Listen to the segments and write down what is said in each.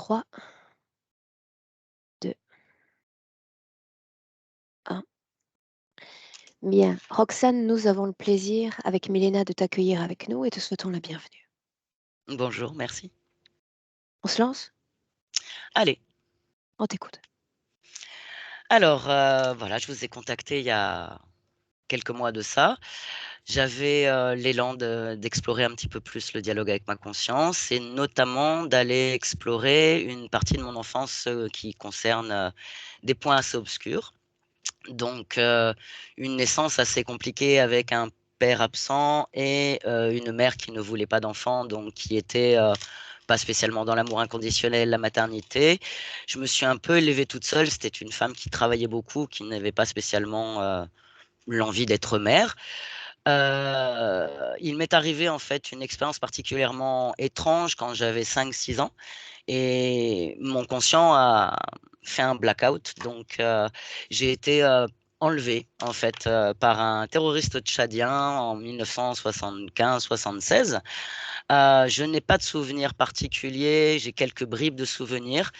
3, 2, 1. Bien. Roxane, nous avons le plaisir avec Milena de t'accueillir avec nous et te souhaitons la bienvenue. Bonjour, merci. On se lance? Allez, On t'écoute. alors voilà, je vous ai contacté il y a quelques mois de ça. J'avais l'élan d'explorer un petit peu plus le dialogue avec ma conscience et notamment d'aller explorer une partie de mon enfance qui concerne des points assez obscurs. Donc, une naissance assez compliquée avec un père absent et une mère qui ne voulait pas d'enfant, donc qui était pas spécialement dans l'amour inconditionnel, la maternité. Je me suis un peu élevée toute seule. C'était une femme qui travaillait beaucoup, qui n'avait pas spécialement l'envie d'être mère. Il m'est arrivé en fait une expérience particulièrement étrange quand j'avais 5, 6 ans et mon conscient a fait un blackout. Donc, j'ai été enlevé en fait par un terroriste tchadien en 1975-76. Je n'ai pas de souvenirs particuliers, j'ai quelques bribes de souvenirs.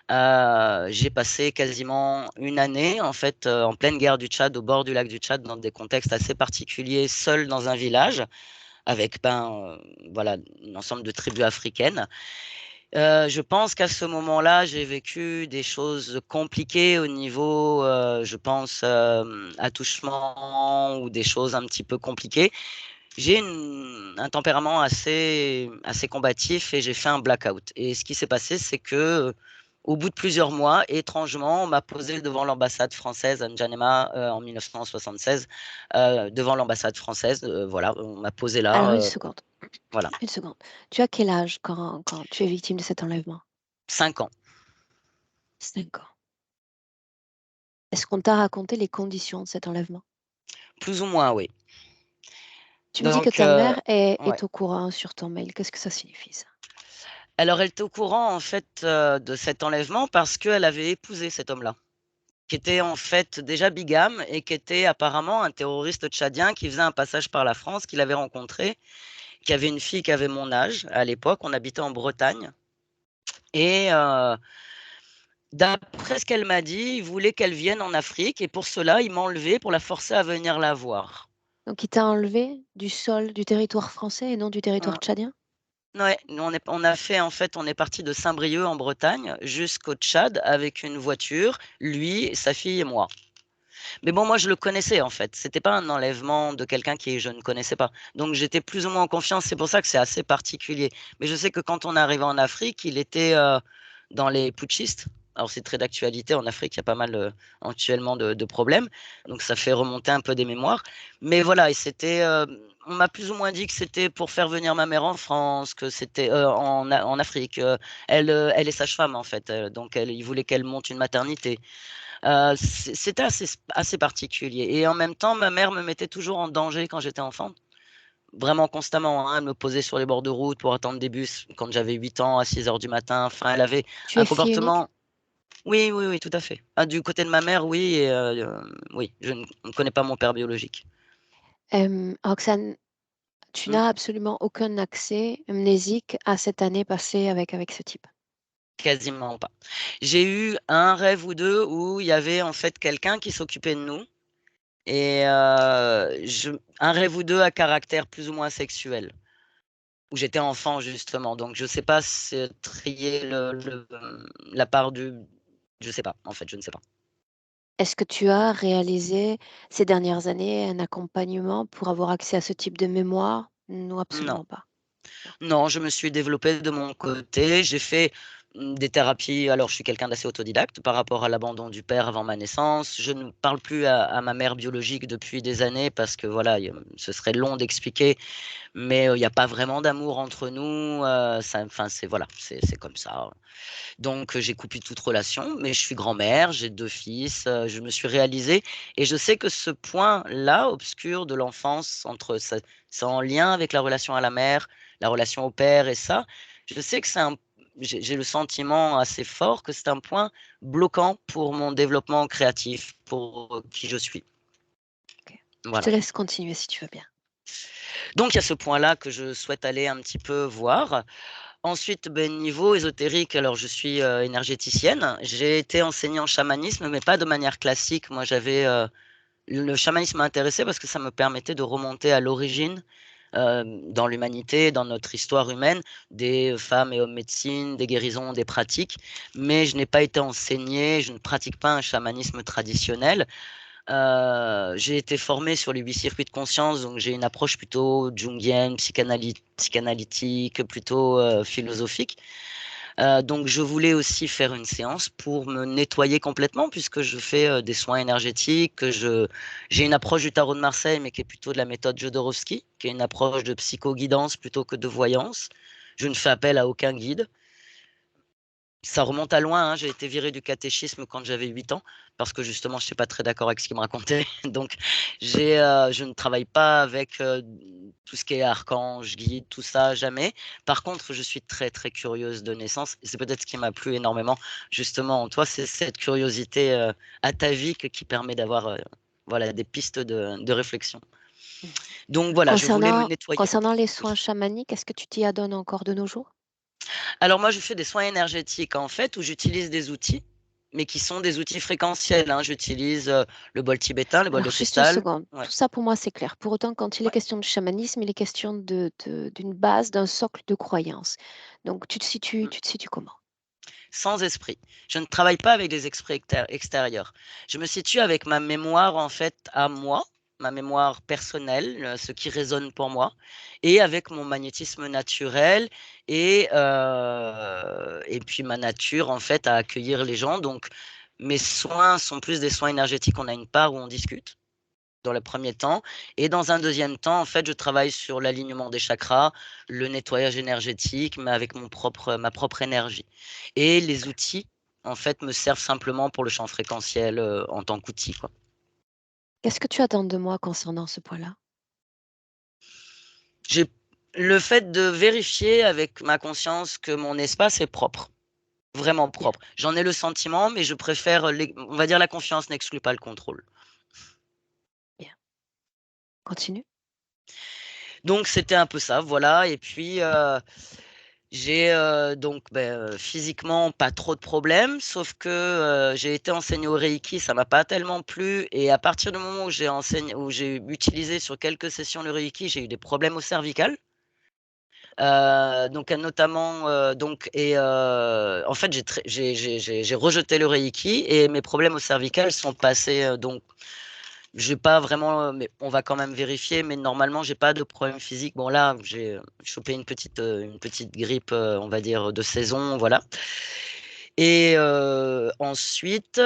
J'ai passé quasiment une année en fait en pleine guerre du Tchad, au bord du lac du Tchad, dans des contextes assez particuliers, seul dans un village avec voilà, un ensemble de tribus africaines. Je pense qu'à ce moment-là, j'ai vécu des choses compliquées au niveau, je pense, attouchement ou des choses un petit peu compliquées. J'ai un tempérament assez combatif et j'ai fait un blackout. Et ce qui s'est passé, c'est que au bout de plusieurs mois, étrangement, on m'a posé devant l'ambassade française à N'Djamena en 1976, devant l'ambassade française. Voilà, on m'a posé là. Alors, une seconde. Voilà, Une seconde. Tu as quel âge quand tu es victime de cet enlèvement? 5 ans, 5 ans. Est-ce qu'on t'a raconté les conditions de cet enlèvement? plus ou moins, oui. Tu me dis que Donc, ta mère est, ouais. est au courant sur ton mail. Qu'est-ce que ça signifie, ça? Alors, elle était au courant en fait de cet enlèvement parce qu'elle avait épousé cet homme-là, qui était en fait déjà bigame et qui était apparemment un terroriste tchadien qui faisait un passage par la France, qu'il avait rencontré, qui avait une fille qui avait mon âge à l'époque. On habitait en Bretagne et d'après ce qu'elle m'a dit, il voulait qu'elle vienne en Afrique et pour cela, il m'a enlevé pour la forcer à venir la voir. Donc, il t'a enlevé du sol du territoire français et non du territoire tchadien? Ouais, nous on a fait en fait, on est parti de Saint-Brieuc en Bretagne jusqu'au Tchad avec une voiture, lui, sa fille et moi. Mais bon, moi je le connaissais en fait. C'était pas un enlèvement de quelqu'un qui je ne connaissais pas. Donc j'étais plus ou moins en confiance. C'est pour ça que c'est assez particulier. Mais je sais que quand on est arrivé en Afrique, il était dans les putschistes. Alors c'est très d'actualité en Afrique, il y a pas mal actuellement de problèmes. Donc ça fait remonter un peu des mémoires. Mais voilà, et c'était, on m'a plus ou moins dit que c'était pour faire venir ma mère en France, que c'était en Afrique. Elle est sage-femme en fait, donc il voulait qu'elle monte une maternité. C'était assez particulier. Et en même temps, ma mère me mettait toujours en danger quand j'étais enfant. Vraiment constamment, hein. Elle me posait sur les bords de route pour attendre des bus quand j'avais 8 ans à 6 heures du matin. Enfin, elle avait Tu un es fille unique? comportement. Oui, oui, oui, tout à fait. Ah, du côté de ma mère, oui. Et, oui, je ne connais pas mon père biologique. Roxane, tu Hmm. n'as absolument aucun accès amnésique à cette année passée avec ce type. Quasiment pas. J'ai eu un rêve ou deux où il y avait en fait quelqu'un qui s'occupait de nous. Et un rêve ou deux à caractère plus ou moins sexuel. Où j'étais enfant justement. Donc je sais pas trier la part du. Je sais pas, en fait, je ne sais pas. Est-ce que tu as réalisé ces dernières années un accompagnement pour avoir accès à ce type de mémoire? Non, Non. absolument pas. Non, je me suis développée de mon côté. J'ai fait des thérapies. Alors, je suis quelqu'un d'assez autodidacte par rapport à l'abandon du père avant ma naissance. Je ne parle plus à ma mère biologique depuis des années parce que voilà, ce serait long d'expliquer. Mais il n'y a pas vraiment d'amour entre nous. Enfin, c'est voilà, c'est comme ça. Donc, j'ai coupé toute relation, mais je suis grand-mère, j'ai 2 fils, je me suis réalisée et je sais que ce point-là, obscur de l'enfance, c'est en lien avec la relation à la mère, la relation au père et ça, je sais que j'ai le sentiment assez fort que c'est un point bloquant pour mon développement créatif, pour qui je suis. Ok. Je te Voilà. laisse continuer si tu veux bien. Donc il y a ce point-là que je souhaite aller un petit peu voir. Ensuite, niveau ésotérique, alors je suis, énergéticienne. J'ai été enseignée en chamanisme, mais pas de manière classique. Moi, le chamanisme m'a intéressée parce que ça me permettait de remonter à l'origine, dans l'humanité, dans notre histoire humaine, des femmes et hommes médecine, des guérisons, des pratiques. Mais je n'ai pas été enseignée, je ne pratique pas un chamanisme traditionnel. J'ai été formée sur les 8 circuits de conscience, donc j'ai une approche plutôt jungienne, psychanalytique, plutôt philosophique. Donc je voulais aussi faire une séance pour me nettoyer complètement puisque je fais des soins énergétiques, j'ai une approche du tarot de Marseille mais qui est plutôt de la méthode Jodorowsky, qui est une approche de psychoguidance plutôt que de voyance. Je ne fais appel à aucun guide. Ça remonte à loin, hein. J'ai été virée du catéchisme quand j'avais 8 ans parce que justement je n'étais pas très d'accord avec ce qu'il me racontait. Donc je ne travaille pas avec tout ce qui est archange, guide, tout ça, jamais. Par contre, je suis très très curieuse de naissance. C'est peut-être ce qui m'a plu énormément justement en toi, c'est cette curiosité atavique qui permet d'avoir voilà, des pistes de réflexion. Mmh. Donc voilà, je voulais me Concernant nettoyer. concernant les Oui. soins chamaniques, est-ce que tu t'y adonnes encore de nos jours? Alors moi, je fais des soins énergétiques en fait, où j'utilise des outils, mais qui sont des outils fréquentiels, hein. J'utilise, le bol tibétain, le bol Alors de juste une cristal. seconde, Ouais, tout ça pour moi c'est clair. Pour autant, quand il est ouais. question de chamanisme, il est question d'une base, d'un socle de croyances. Donc Mmh. tu te situes comment? Sans esprit. Je ne travaille pas avec des esprits extérieurs. Je me situe avec ma mémoire en fait à moi, ma mémoire personnelle, ce qui résonne pour moi et avec mon magnétisme naturel et puis ma nature en fait à accueillir les gens. Donc mes soins sont plus des soins énergétiques. On a une part où on discute dans le premier temps et dans un deuxième temps, en fait, je travaille sur l'alignement des chakras, le nettoyage énergétique, mais avec ma propre énergie et les outils, en fait, me servent simplement pour le champ fréquentiel, en tant qu'outil, quoi. Qu'est-ce que tu attends de moi concernant ce point-là? J'ai le fait de vérifier avec ma conscience que mon espace est propre, vraiment Bien, propre. J'en ai le sentiment, mais je préfère on va dire la confiance n'exclut pas le contrôle. bien. Continue. Donc c'était un peu ça, voilà et puis, j'ai, donc, physiquement pas trop de problèmes, sauf que, j'ai été enseignée au reiki, ça m'a pas tellement plu et à partir du moment où j'ai utilisé sur quelques sessions le reiki, j'ai eu des problèmes au cervical. Donc, notamment, en fait, j'ai rejeté le reiki et mes problèmes au cervical sont passés, donc j'ai pas vraiment, mais on va quand même vérifier, mais normalement, j'ai pas de problème physique. Bon là, j'ai, chopé une petite grippe, on va dire de saison, voilà et ensuite,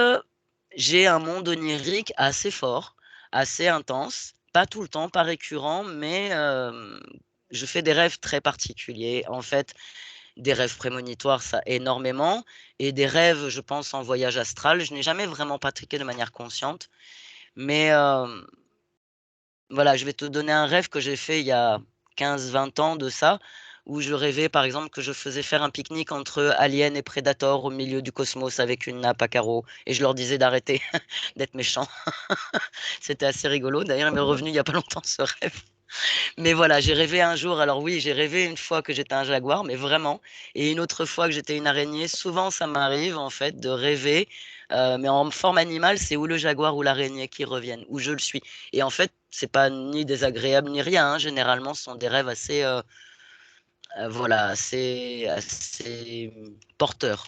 j'ai un monde onirique assez fort, assez intense, pas tout le temps, pas récurrent, mais je fais des rêves très particuliers. En fait, des rêves prémonitoires, ça énormément et des rêves, je pense, en voyage astral. Je n'ai jamais vraiment pratiqué de manière consciente, mais voilà, je vais te donner un rêve que j'ai fait il y a 15, 20 ans de ça, où je rêvais par exemple que je faisais faire un pique-nique entre aliens et prédateurs au milieu du cosmos avec une nappe à carreaux et je leur disais d'arrêter d'être méchants. C'était assez rigolo. D'ailleurs, il m'est revenu il y a pas longtemps ce rêve. Mais voilà, j'ai rêvé un jour, alors oui, j'ai rêvé une fois que j'étais un jaguar, mais vraiment, et une autre fois que j'étais une araignée. Souvent, ça m'arrive en fait de rêver, mais en forme animale, c'est ou le jaguar ou l'araignée qui reviennent, ou je le suis. Et en fait, c'est pas ni désagréable ni rien, hein. Généralement, ce sont des rêves assez, voilà, assez porteurs.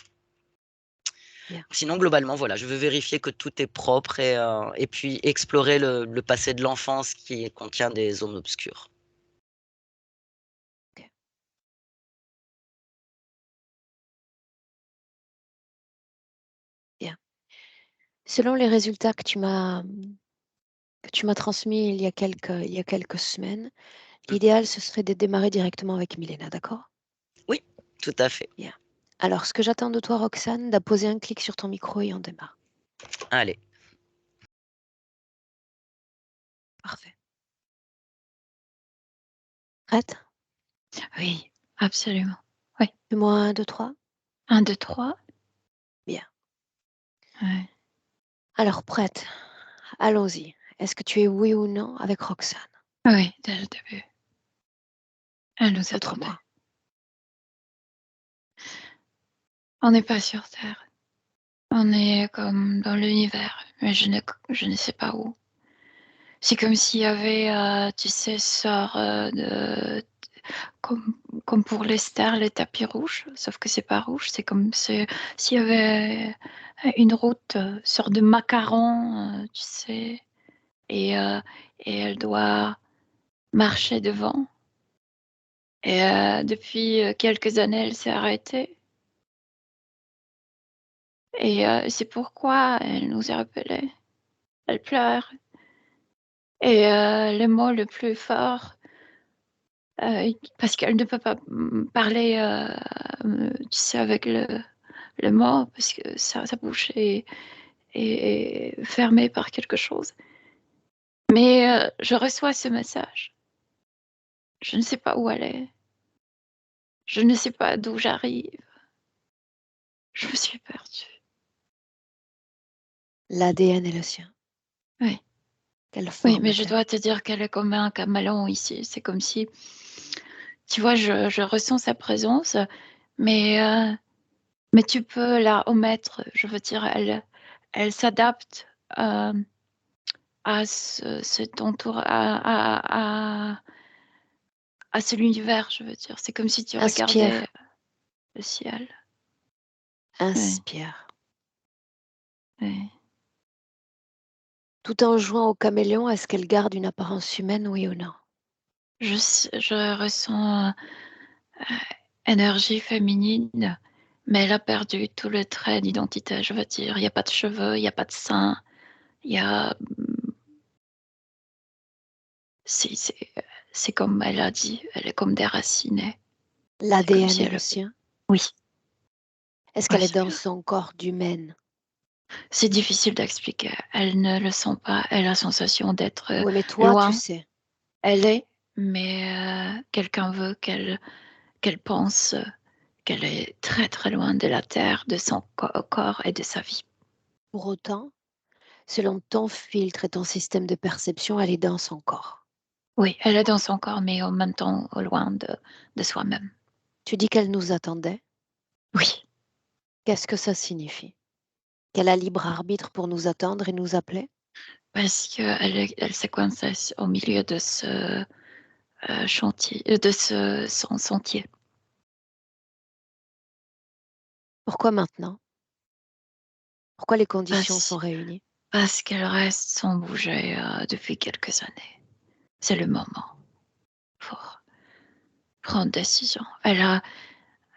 Bien. Sinon, globalement, voilà, je veux vérifier que tout est propre et puis explorer le passé de l'enfance qui contient des zones obscures. OK. Bien. Selon les résultats que tu m'as transmis il y a quelques semaines, Mhm. l'idéal ce serait de démarrer directement avec Milena, d'accord? Oui, tout à fait. Bien. Alors, ce que j'attends de toi, Roxane, d'apposer un clic sur ton micro et on démarre. Allez. Parfait. Prête? Oui, absolument. Oui. Fais-moi 1, 2, 3. 1, 2, 3. Bien. Ouais. Alors, prête. Allons-y. Est-ce que tu es oui ou non avec Roxane? Oui, dès le début. Elle nous a trompés. Montre-moi. On n'est pas sur Terre. On est comme dans l'univers, mais je ne sais pas où. C'est comme s'il y avait, tu sais, comme, comme pour les stars, les tapis rouges, sauf que c'est pas rouge, c'est comme s'il y avait une route, sorte de macaron, tu sais, et, euh, et elle doit marcher devant. Et depuis quelques années, elle s'est arrêtée. Et c'est pourquoi elle nous a rappelé. Elle pleure. Et le mot le plus fort, parce qu'elle ne peut pas parler, tu sais, avec le mot, parce que sa bouche est fermée par quelque chose. Mais je reçois ce message. Je ne sais pas où elle est. Je ne sais pas d'où j'arrive. Je me suis perdue. L'ADN est le sien. Oui. Quelle Oui, forme mais je a-t-elle? dois te dire qu'elle est comme un caméléon ici. C'est comme si, tu vois, je ressens sa présence, mais, euh, mais tu peux la omettre. Je veux dire, elle s'adapte à cet à cet univers, je veux dire. C'est comme si tu regardais Inspire, le ciel. Oui, inspire. oui. Tout en jouant au caméléon, est-ce qu'elle garde une apparence humaine, oui ou non? Je ressens énergie féminine, mais elle a perdu tout le trait d'identité, je veux dire. Il n'y a pas de cheveux, il n'y a pas de seins. Il y a, c'est, c'est, c'est comme elle a dit, elle est comme déracinée. C'est comme L'ADN si est le elle. sien. Oui, Est-ce oui, qu'elle est c'est dans bien. son corps d'humaine? C'est difficile d'expliquer. Elle ne le sent pas. Elle a la sensation d'être Oui, mais toi, tu loin. sais. Elle est, mais quelqu'un veut qu'elle pense qu'elle est très très loin de la terre, de son corps et de sa vie. Pour autant, selon ton filtre et ton système de perception, elle est dans son corps. Oui, elle est dans son corps, mais en même temps au loin de soi-même. Tu dis qu'elle nous attendait. Oui, Qu'est-ce que ça signifie? Qu'elle a libre arbitre pour nous attendre et nous appeler? parce qu'elle s'est coincée au milieu de ce chantier, de son sentier. Pourquoi maintenant? Pourquoi les conditions sont Parce, réunies? parce qu'elle reste sans bouger depuis quelques années. C'est le moment pour prendre décision. Elle a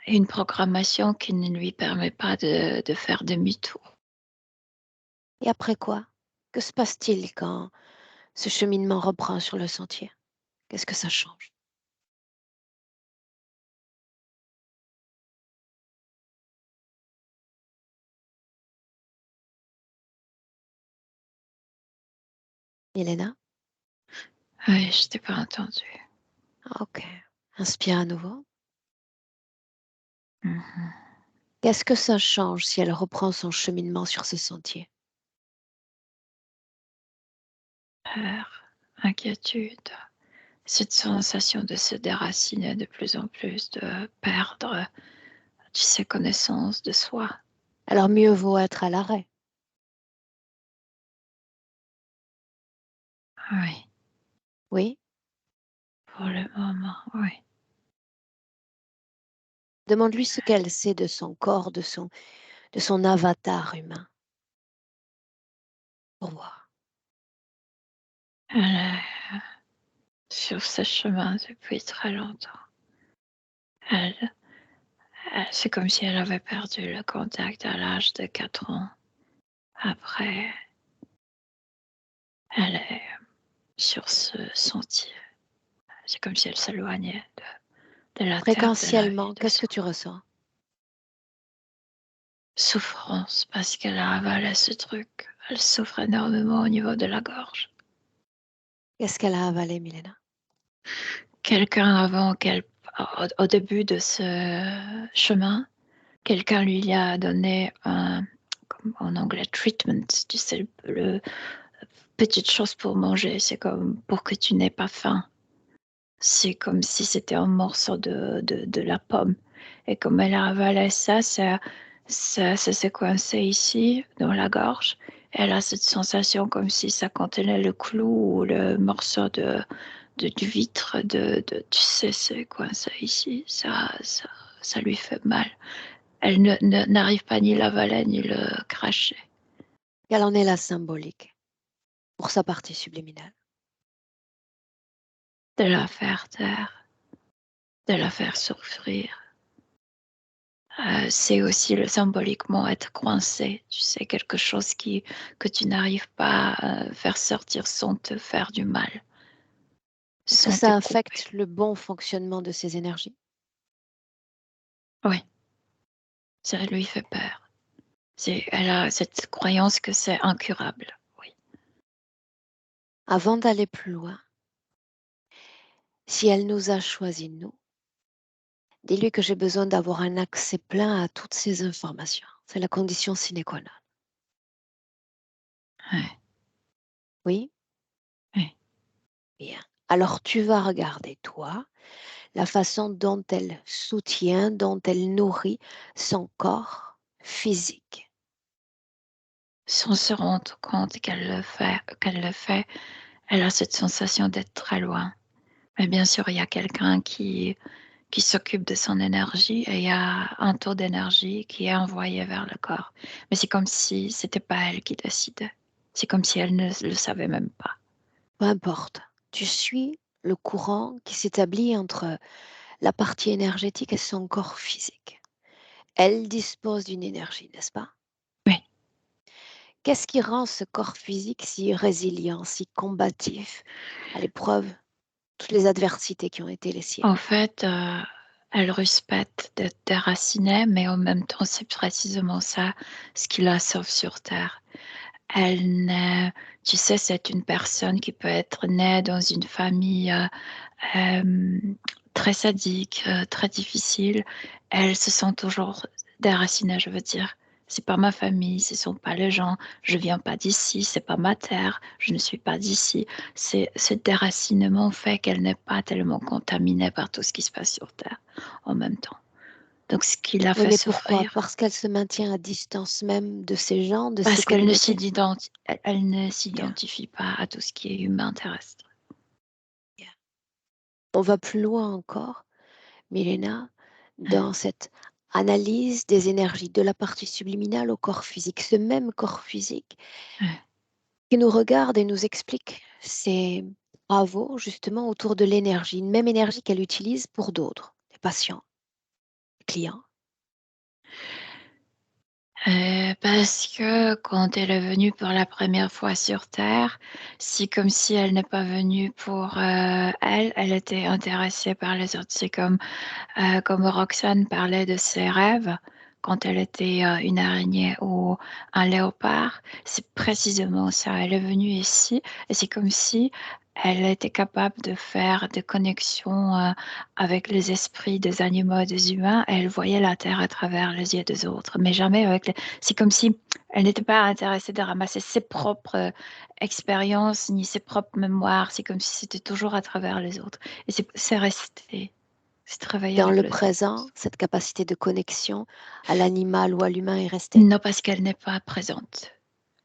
une programmation qui ne lui permet pas de faire demi-tour. Et après quoi? Que se passe-t-il quand ce cheminement reprend sur le sentier? Qu'est-ce que ça change? Elena? Oui, je t'ai pas entendu. Ok. Inspire à nouveau. Mhm. Qu'est-ce que ça change si elle reprend son cheminement sur ce sentier? Peur, inquiétude, cette sensation de se déraciner de plus en plus, de perdre, tu sais, connaissance de soi. Alors mieux vaut être à l'arrêt. Oui, Oui? pour le moment, oui. Demande-lui ce qu'elle sait de son corps, de son avatar humain. Pour voir. Elle est sur ce chemin depuis très longtemps. Elle, c'est comme si elle avait perdu le contact à l'âge de 4 ans. Après, elle est sur ce sentier. C'est comme si elle s'éloignait de la terre, de la vie, Fréquentiellement, de qu'est-ce que soi. tu ressens? Souffrance, parce qu'elle a avalé ce truc. Elle souffre énormément au niveau de la gorge. Qu'est-ce qu'elle a avalé, Milena? Quelqu'un avant qu'elle, au début de ce chemin, quelqu'un lui a donné un, comme en anglais, treatment, tu sais, petite chose pour manger. C'est comme pour que tu n'aies pas faim. C'est comme si c'était un morceau de la pomme. Et comme elle a avalé ça, ça s'est coincé ici, dans la gorge. Elle a cette sensation comme si ça contenait le clou ou le morceau du vitre tu sais, c'est coincé ici. Ça lui fait mal. Elle n'arrive pas ni l'avaler ni le cracher. Quelle en est la symbolique pour sa partie subliminale? De la faire taire, de la faire souffrir. C'est aussi symboliquement être coincé, tu sais, quelque chose que tu n'arrives pas à faire sortir sans te faire du mal, Est-ce que sans te ça couper. affecte le bon fonctionnement de ses énergies? Oui, ça lui fait peur. Elle a cette croyance que c'est incurable. Oui. Avant d'aller plus loin, si elle nous a choisis, nous, dis-lui que j'ai besoin d'avoir un accès plein à toutes ces informations. C'est la condition sine qua non. Ouais, Oui? ouais. Bien. Alors tu vas regarder, toi, la façon dont elle soutient, dont elle nourrit son corps physique. Sans se rendre compte qu'elle le fait, elle a cette sensation d'être très loin. Mais bien sûr, il y a quelqu'un qui s'occupe de son énergie et il y a un taux d'énergie qui est envoyé vers le corps. Mais c'est comme si c'était pas elle qui décidait. C'est comme si elle ne le savait même pas. Peu importe. Tu suis le courant qui s'établit entre la partie énergétique et son corps physique. Elle dispose d'une énergie, n'est-ce pas? Oui, Qu'est-ce qui rend ce corps physique si résilient, si combatif à l'épreuve, toutes les adversités qui ont été les siennes? en fait, elle respecte d'être déracinée, mais en même temps, c'est précisément ça ce qui la sauve sur terre. Elle ne Tu sais, c'est une personne qui peut être née dans une famille, très sadique, très difficile. Elle se sent toujours déracinée, je veux dire. C'est pas ma famille, ce sont pas les gens, je viens pas d'ici, c'est pas ma terre, je ne suis pas d'ici. C'est ce déracinement fait qu'elle n'est pas tellement contaminée par tout ce qui se passe sur terre en même temps. Donc ce qui la Oui, fait mais pourquoi? souffrir, Parce qu'elle se maintient à distance même de ces gens, de ces parce qu'elle ne communautés? elle ne Bien, s'identifie pas à tout ce qui est humain terrestre. bien. On va plus loin encore, Milena, dans cette analyse des énergies de la partie subliminale au corps physique. Ce même corps physique Ouais. qui nous regarde et nous explique ses travaux justement autour de l'énergie, une même énergie qu'elle utilise pour d'autres, des patients, des clients. Parce que quand elle est venue pour la première fois sur terre, c'est comme si elle n'est pas venue pour, elle était intéressée par les autres. C'est comme Roxane parlait de ses rêves quand elle était, une araignée ou un léopard, c'est précisément ça. Elle est venue ici et c'est comme si elle était capable de faire des connexions, avec les esprits des animaux et des humains et elle voyait la terre à travers les yeux des autres, mais jamais avec les c'est comme si elle n'était pas intéressée de ramasser ses propres, expériences ni ses propres mémoires. C'est comme si c'était toujours à travers les autres et c'est resté. C'est travailler Dans avec le les autres. présent, cette capacité de connexion à l'animal ou à l'humain est restée. Non, parce qu'elle n'est pas présente.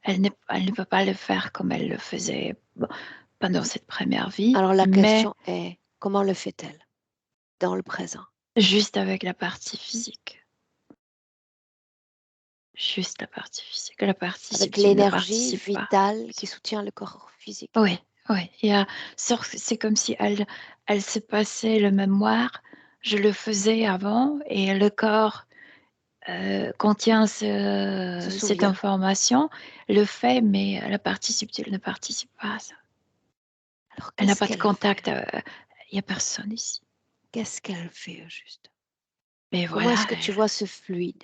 Elle ne peut pas le faire comme elle le faisait, bon, pendant cette première vie, Alors la mais question est, comment le fait-elle dans le présent? juste avec la partie physique. Juste la partie physique. La partie Avec subtile ne l'énergie participe pas. vitale qui soutient le corps physique. Oui, oui, c'est comme si elle se passait le mémoire. Je le faisais avant et le corps, contient Se cette souvient. information, le fait, mais la partie subtile ne participe pas à ça. Alors Elle n'a qu'est-ce pas de qu'elle fait? contact, il y a personne ici. Qu'est-ce qu'elle fait au juste? Mais Comment est-ce voilà, que tu vois ce fluide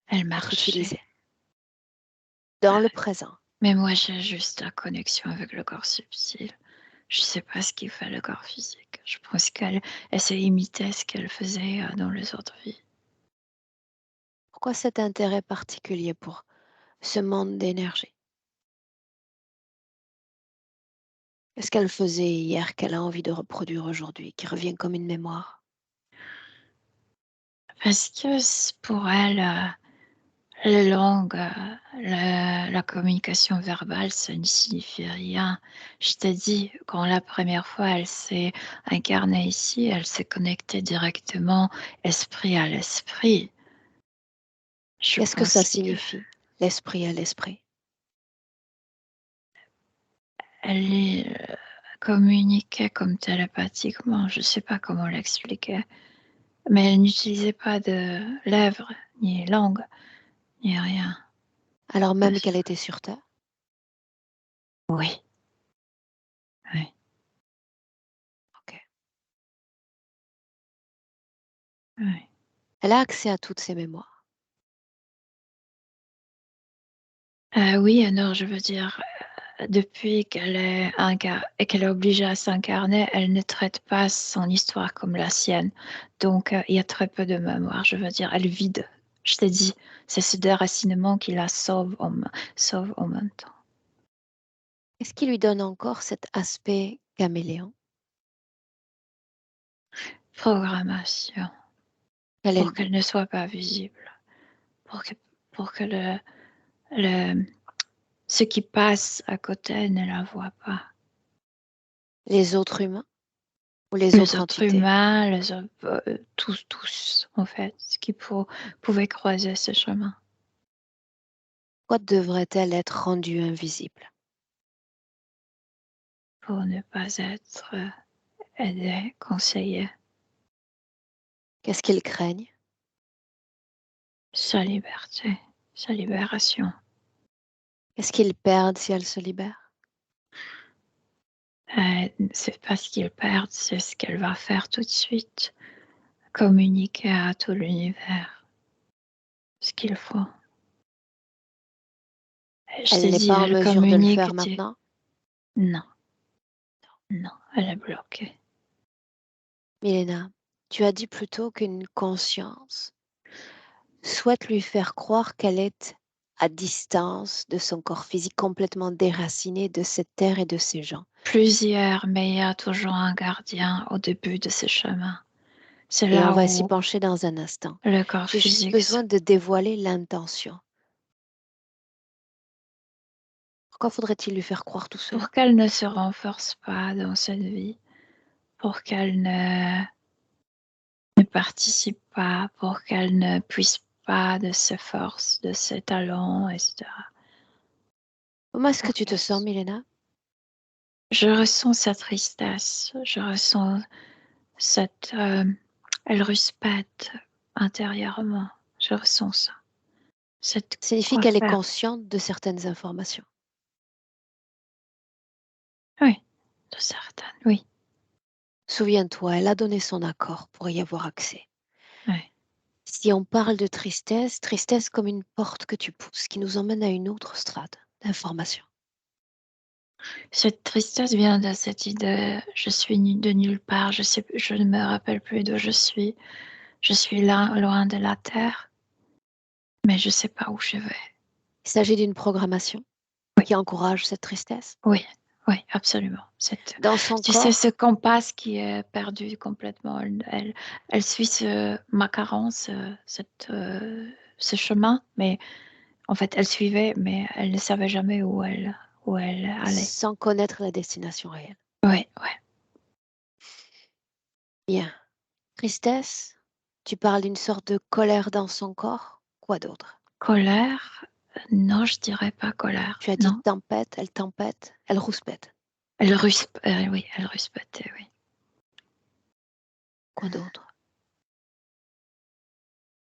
elle être marchait. utilisé dans le présent? Mais moi, j'ai juste la connexion avec le corps subtil. Je sais pas ce qu'il fait le corps physique. Je pense qu'elle s'est imité ce qu'elle faisait, dans les autres vies. Pourquoi cet intérêt particulier pour ce monde d'énergie? Qu'est-ce qu'elle faisait hier qu'elle a envie de reproduire aujourd'hui, qui revient comme une mémoire? Parce que pour elle, Les langues, la communication verbale, ça ne signifie rien. Je t'ai dit, quand la première fois elle s'est incarnée ici, elle s'est connectée directement esprit à l'esprit. Je Qu'est-ce que ça pense qu'elle signifie, l'esprit à l'esprit? communiquait comme télépathiquement, je ne sais pas comment l'expliquer, mais elle n'utilisait pas de lèvres, ni langue, ni rien. Alors même qu'elle était sur Terre? Oui, oui. Ok. Oui. Elle a accès à toutes ses mémoires. Oui, alors je veux dire, depuis qu'elle est qu'elle est obligée à s'incarner, elle ne traite pas son histoire comme la sienne. Donc, il y a très peu de mémoire. Je veux dire, elle vide. Je t'ai dit, c'est ce déracinement qui la sauve en même temps. Qu'est-ce qui lui donne encore cet aspect caméléon? Programmation, Quel est le pour qu'elle but? ne soit pas visible, pour que, pour que le, ce qui passe à côté ne la voit pas. Les autres humains ou les Les autres autres entités? humains, tous, en fait, qui pouvaient croiser ce chemin. Pourquoi devrait-elle être rendue invisible? Pour ne pas être aidés, conseillés. Qu'est-ce qu'ils craignent? Sa liberté, sa libération. Qu'est-ce qu'ils perdent si elle se libère? C'est pas ce qu'ils perdent, c'est ce qu'elle va faire tout de suite. Communiquer à tout l'univers ce qu'il faut. Je Elle t'ai n'est dit, pas en elle mesure de le faire communique. maintenant? Non, non, elle est bloquée. Milena, tu as dit plutôt qu'une conscience souhaite lui faire croire qu'elle est à distance de son corps physique, complètement déracinée de cette terre et de ces gens. Plusieurs, mais il y a toujours un gardien au début de ce chemin. C'est Et on là va s'y où pencher dans un instant. le corps J'ai juste physique, besoin de dévoiler l'intention. Pourquoi faudrait-il lui faire croire tout cela? pour qu'elle ne se renforce pas dans cette vie, pour qu'elle ne participe pas, pour qu'elle ne puisse pas de ses forces, de ses talents, etc. Comment est-ce que Pour tu te qu'elle- sens, Milena? Je ressens sa tristesse, je ressens cette... elle rouspète intérieurement, je ressens ça. Cette Ça signifie quoi qu'elle est faire? consciente de certaines informations. Oui, de certaines, oui. Souviens-toi, elle a donné son accord pour y avoir accès. Oui. Si on parle de tristesse, tristesse comme une porte que tu pousses qui nous emmène à une autre strate d'information. Cette tristesse vient de cette idée, je suis de nulle part, je ne me rappelle plus d'où je suis. Je suis là, loin de la terre, mais je ne sais pas où je vais. Il s'agit d'une programmation Oui, qui encourage cette tristesse. oui, oui, absolument. Dans son Tu sais, ce corps, compas qui est perdu complètement, elle suit ma carence, ce chemin, mais en fait, elle suivait, mais elle ne savait jamais où elle allait. sans connaître la destination réelle. Oui, oui. Bien. Tristesse, tu parles d'une sorte de colère dans son corps. Quoi d'autre? Colère? Non, je dirais pas colère. Tu as dit Non. tempête, elle rouspète. Oui, elle rouspétait, oui. Quoi d'autre?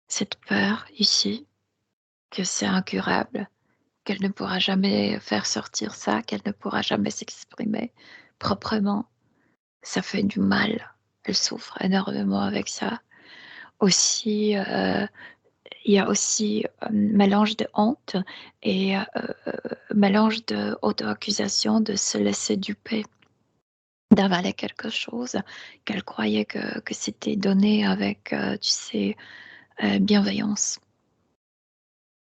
Cette peur ici, que c'est incurable, qu'elle ne pourra jamais faire sortir ça, qu'elle ne pourra jamais s'exprimer proprement. Ça fait du mal. Elle souffre énormément avec ça. Aussi, il y a aussi un mélange de honte et mélange de auto-accusation de se laisser duper, d'avaler quelque chose qu'elle croyait que c'était donné avec, tu sais, bienveillance.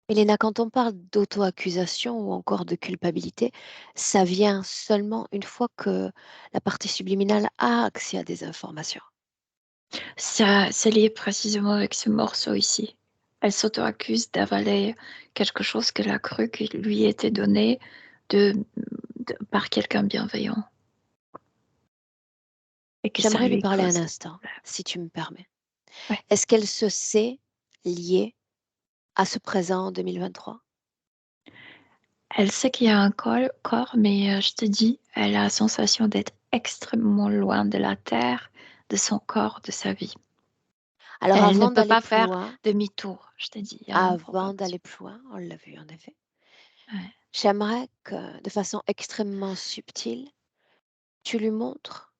Elena, quand on parle d'auto-accusation ou encore de culpabilité, ça vient seulement une fois que la partie subliminale a accès à des informations. Ça, c'est lié précisément avec ce morceau ici. Elle s'auto-accuse d'avaler quelque chose qu'elle a cru qui lui était donné de par quelqu'un bienveillant et que ça J'aimerais lui lui parler un cause instant, si tu me permets. ouais. Est-ce qu'elle se sait liée à ce présent en 2023? Elle sait qu'il y a un corps, mais je te dis, elle a la sensation d'être extrêmement loin de la terre, de son corps, de sa vie. Alors Elle ne avant peut d'aller pas plus faire loin, demi-tour, je te dis, il y a une programmation. on l'a vu en effet, Ouais. j'aimerais que de façon extrêmement subtile, tu lui montres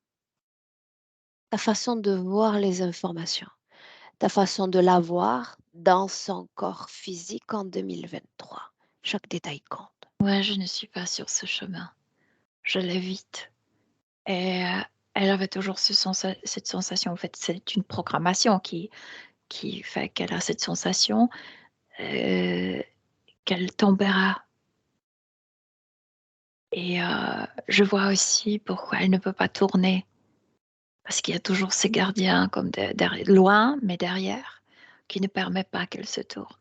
ta façon de voir les informations, ta façon de la voir dans son corps physique en 2023. Chaque détail compte. Ouais, je ne suis pas sur ce chemin. Je l'évite et elle avait toujours cette sensation, en fait, c'est une programmation qui fait qu'elle a cette sensation, heu, qu'elle tombera et je vois aussi pourquoi elle ne peut pas tourner. Parce qu'il y a toujours ces gardiens comme loin, mais derrière, qui ne permet pas qu'elle se tourne.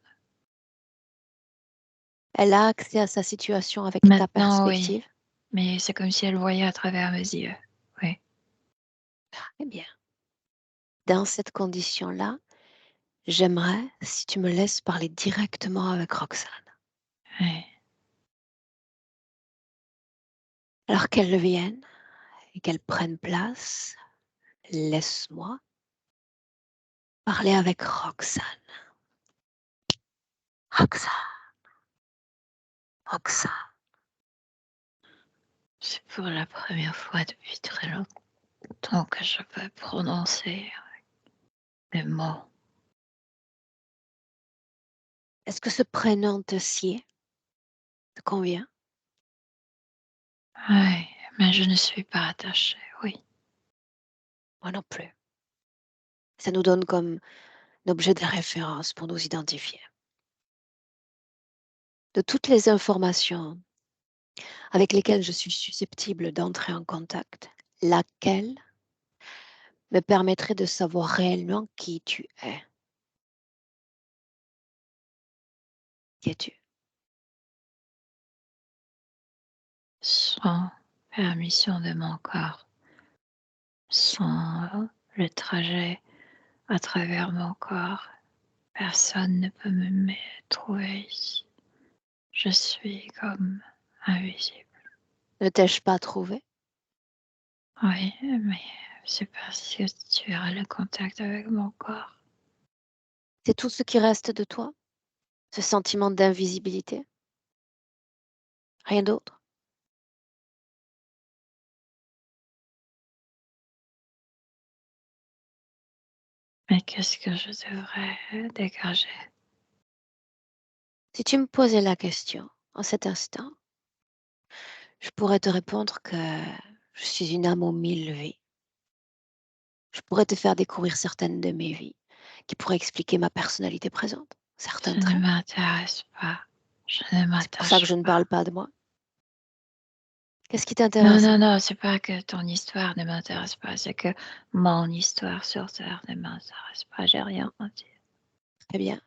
Elle a accès à sa situation avec ta Maintenant, oui, perspective. mais c'est comme si elle voyait à travers mes yeux. Oui, Eh bien, dans cette condition-là, j'aimerais si tu me laisses parler directement avec Roxane. oui. Alors qu'elle vienne et qu'elle prenne place, laisse-moi parler avec Roxane. Roxane, Roxane. C'est pour la première fois depuis très longtemps que je peux prononcer les mots. Est-ce que ce prénom te sied, te convient? Oui, mais je ne suis pas attachée, oui. Moi non plus. Ça nous donne comme un objet de référence pour nous identifier. De toutes les informations avec lesquelles je suis susceptible d'entrer en contact, laquelle me permettrait de savoir réellement qui tu es? Qui es-tu? Sans permission de mon corps, sans le trajet à travers mon corps, personne ne peut me trouver ici. Je suis comme invisible. Ne t'ai-je pas trouvé? Oui, mais c'est parce que tu as le contact avec mon corps. C'est tout ce qui reste de toi? Ce sentiment d'invisibilité? Rien d'autre? Mais qu'est-ce que je devrais dégager? Si tu me posais la question en cet instant, je pourrais te répondre que je suis une âme aux mille vies. Je pourrais te faire découvrir certaines de mes vies qui pourraient expliquer ma personnalité présente, certains Ça ne traits. m'intéresse pas. Je ne C'est pour ça que m'attache je ne pas. parle pas de moi. Qu'est-ce qui Non, t'intéresse? non, non, c'est pas que ton histoire ne m'intéresse pas, c'est que mon histoire sur Terre ne m'intéresse pas. J'ai rien à dire. Très bien.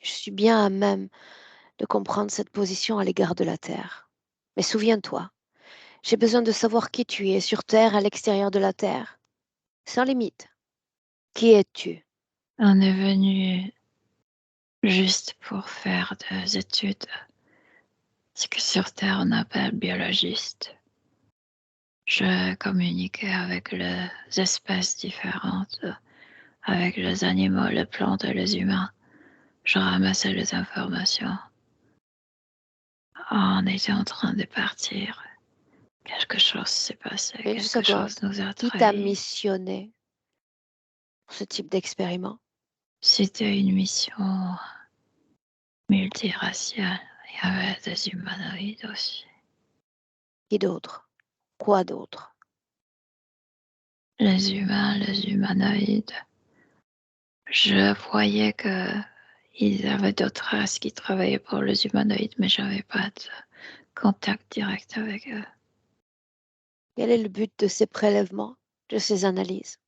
Je suis bien à même de comprendre cette position à l'égard de la Terre. Mais souviens-toi, j'ai besoin de savoir qui tu es sur Terre, à l'extérieur de la Terre, sans limite. Qui es-tu? On est venu juste pour faire des études, ce que sur Terre on appelle biologiste. Je communiquais avec les espèces différentes, avec les animaux, les plantes et les humains. Je ramassais les informations. On était en train de partir. Quelque chose s'est passé, Une quelque seconde. chose nous a Qui t'a trahis. missionné pour ce type d'expériment? C'était une mission multiraciale. Il y avait des humanoïdes aussi. Qui d'autre? Quoi d'autre? Les humains, les humanoïdes. Je voyais qu'ils avaient d'autres races qui travaillaient pour les humanoïdes, mais j'avais pas de contact direct avec eux. Quel est le but de ces prélèvements, de ces analyses?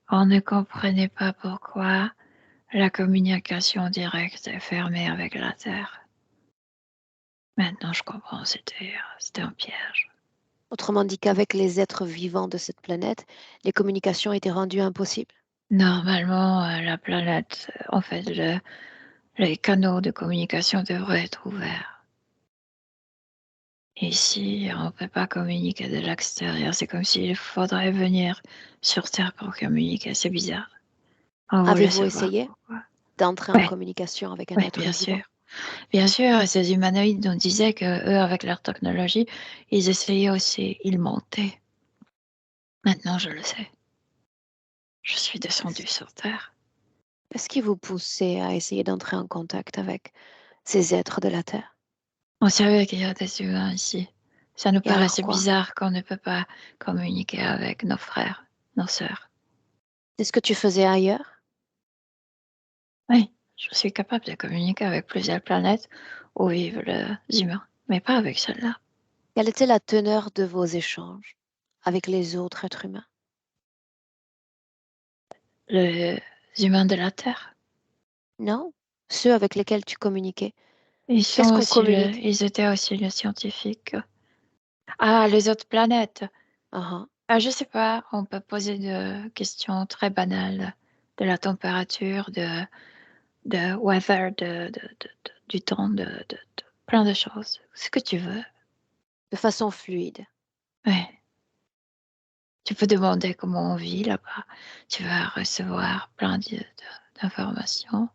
On ne comprenait pas pourquoi la communication directe est fermée avec la Terre. Maintenant, je comprends, c'était un piège. Autrement dit qu'avec les êtres vivants de cette planète, les communications étaient rendues impossibles. Normalement, la planète, en fait, les canaux de communication devraient être ouverts. Ici, on ne peut pas communiquer de l'extérieur. C'est comme s'il faudrait venir sur Terre pour communiquer. C'est bizarre. On voulait Avez-vous savoir essayé pourquoi. d'entrer en Oui, communication avec un oui, être bien vivant? sûr. Bien sûr, et ces humanoïdes nous disaient qu'eux, avec leur technologie, ils essayaient aussi, ils montaient. Maintenant, je le sais. Je suis descendue sur Terre. Qu'est-ce qui vous poussait à essayer d'entrer en contact avec ces êtres de la Terre? On savait qu'il y a des humains ici. Ça nous Et alors paraissait quoi? bizarre qu'on ne peut pas communiquer avec nos frères, nos sœurs. C'est ce que tu faisais ailleurs? Oui, je suis capable de communiquer avec plusieurs planètes où vivent les humains, mais pas avec celle-là. Quelle était la teneur de vos échanges avec les autres êtres humains? Les humains de la Terre, Non? Ceux avec lesquels tu communiquais. ils Qu'est-ce sont qu'on aussi communique? ils étaient aussi les scientifiques. Ah, les autres planètes. Ah ah. Ah, je sais pas, on peut poser des questions très banales de la température, de weather, du temps, de plein de choses. Ce que tu veux. De façon fluide. Ouais. Tu peux demander comment on vit là-bas. Tu vas recevoir plein d'informations.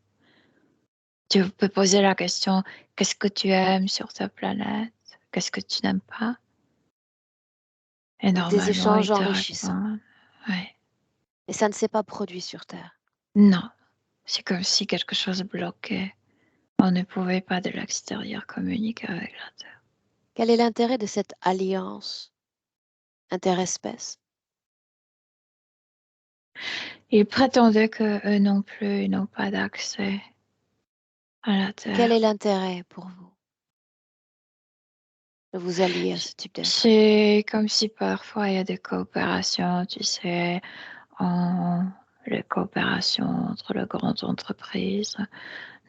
Tu peux poser la question, qu'est-ce que tu aimes sur ta planète? Qu'est-ce que tu n'aimes pas? Et Des normalement, ils échanges te enrichissants. répondent. Ouais. Et ça ne s'est pas produit sur Terre. Non, c'est comme si quelque chose bloquait. On ne pouvait pas de l'extérieur communiquer avec la Terre. Quel est l'intérêt de cette alliance interespèce? Ils prétendaient qu'eux non plus, ils n'ont pas d'accès à la Quel est Terre. l'intérêt pour vous de vous allier à ce type d'être? C'est comme si parfois il y a des coopérations, tu sais, en les coopérations entre les grandes entreprises.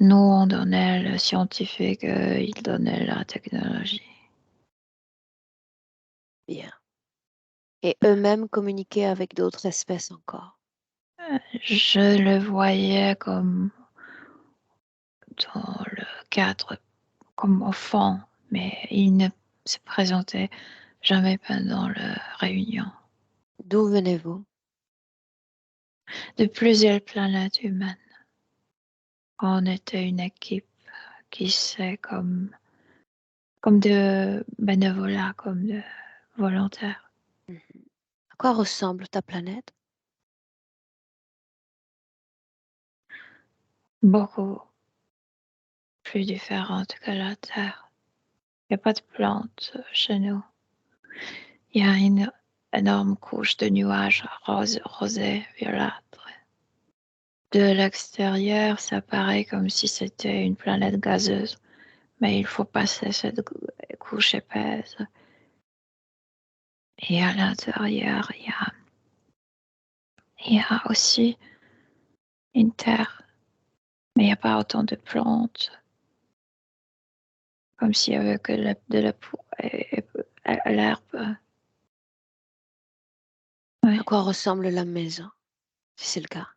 Nous, on donnait le scientifique, ils donnaient la technologie. Bien. Et eux-mêmes communiquaient avec d'autres espèces encore. Je le voyais comme dans le cadre, comme au fond, mais il ne se présentait jamais pendant la réunion. D'où venez-vous? De plusieurs planètes humaines. On était une équipe qui s'est comme de bénévolat, comme de volontaires. Mhm. À quoi ressemble ta planète? Beaucoup plus différente que la Terre. Il n'y a pas de plantes chez nous. Il y a une énorme couche de nuages rosés, violâtres. De l'extérieur, ça paraît comme si c'était une planète gazeuse, mais il faut passer cette couche épaisse. Et à l'intérieur, il y a aussi une terre, mais il n'y a pas autant de plantes, comme s'il y avait que de la l'herbe. À Ouais. quoi ressemble la maison, si c'est le cas?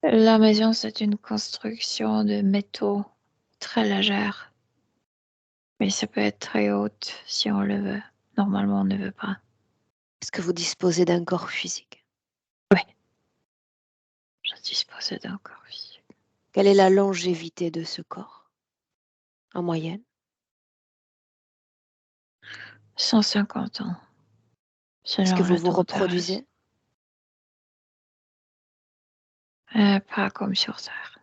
La maison, c'est une construction de métaux très légère, mais ça peut être très haute si on le veut. Normalement, on ne veut pas. Est-ce que vous disposez d'un corps physique? Oui, je dispose d'un corps physique. Quelle est la longévité de ce corps, en moyenne? 150 ans, Est-ce que selon vous le vous dosage. reproduisez? Pas comme sur Terre,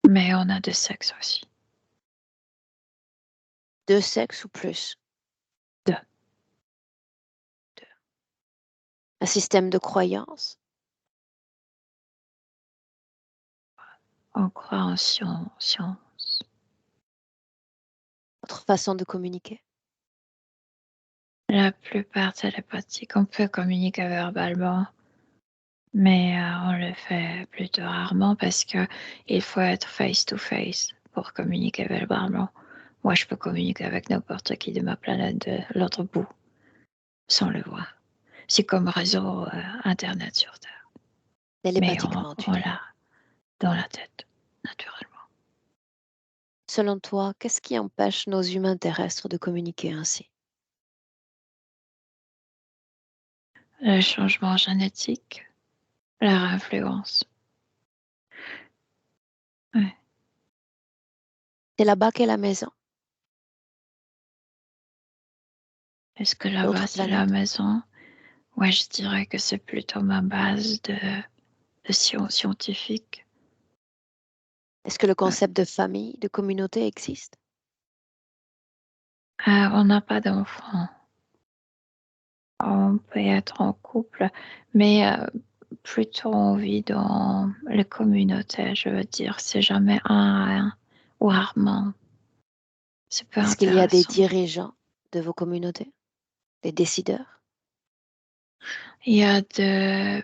mais on a deux sexes aussi. Deux sexes ou plus? Deux. Deux. Un système de croyance? On croit en science. Votre façon de communiquer? La plupart télépathiques, on peut communiquer verbalement, Mais on le fait plutôt rarement parce que il faut être face to face pour communiquer verbalement. Moi, je peux communiquer avec n'importe qui de ma planète de l'autre bout sans le voir. C'est comme réseau internet sur Terre. Mais Télépathiquement, tu on dis. l'a dans la tête, naturellement. Selon toi, qu'est-ce qui empêche nos humains terrestres de communiquer ainsi? Le changement génétique, leur influence. Ouais. C'est là-bas qu'est la maison, Est-ce que l'autre là-bas, c'est la planète. maison? Ouais, je dirais que c'est plutôt ma base de scientifique. Est-ce que le Ouais. concept de famille, de communauté existe? On n'a pas d'enfants. On peut être en couple, mais plutôt on vit dans les communautés, je veux dire. C'est jamais un à un ou rarement. C'est peu Est-ce qu'il y a des intéressant. dirigeants de vos communautés, des décideurs? Il y a des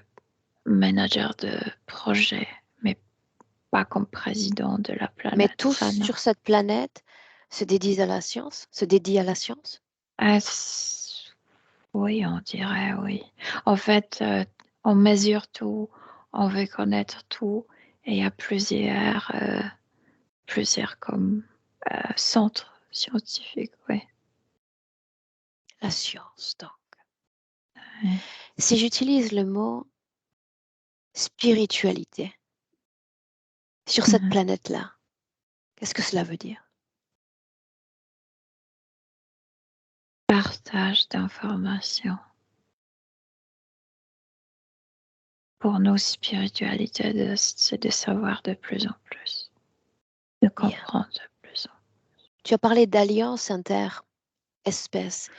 managers de projets, mais pas comme président de la Mais planète. tous Ça, non. sur cette planète se dédient à la science? Ah, oui, on dirait oui. En fait, on mesure tout, on veut connaître tout, et il y a plusieurs comme centres scientifiques, oui. La science, donc. Ouais. Si j'utilise le mot spiritualité sur cette Mhm. planète-là, qu'est-ce que cela veut dire? Partage d'informations. Pour nos spiritualités, c'est de savoir de plus en plus, de Bien. comprendre de plus en Tu as parlé d'alliance interespèces.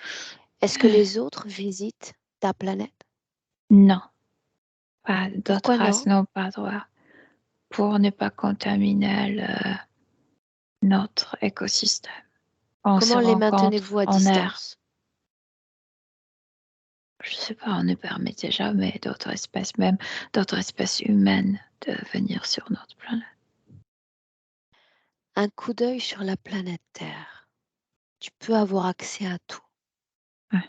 Est-ce que plus. les autres visitent ta planète? Non, pas d'autres Pourquoi races non? n'ont pas droit pour ne pas contaminer notre écosystème. On se Comment les maintenez-vous rencontre à en air. distance? Je sais pas, on ne permettait jamais d'autres espèces, même d'autres espèces humaines, de venir sur notre planète. Un coup d'œil sur la planète Terre. Tu peux avoir accès à tout. Ouais.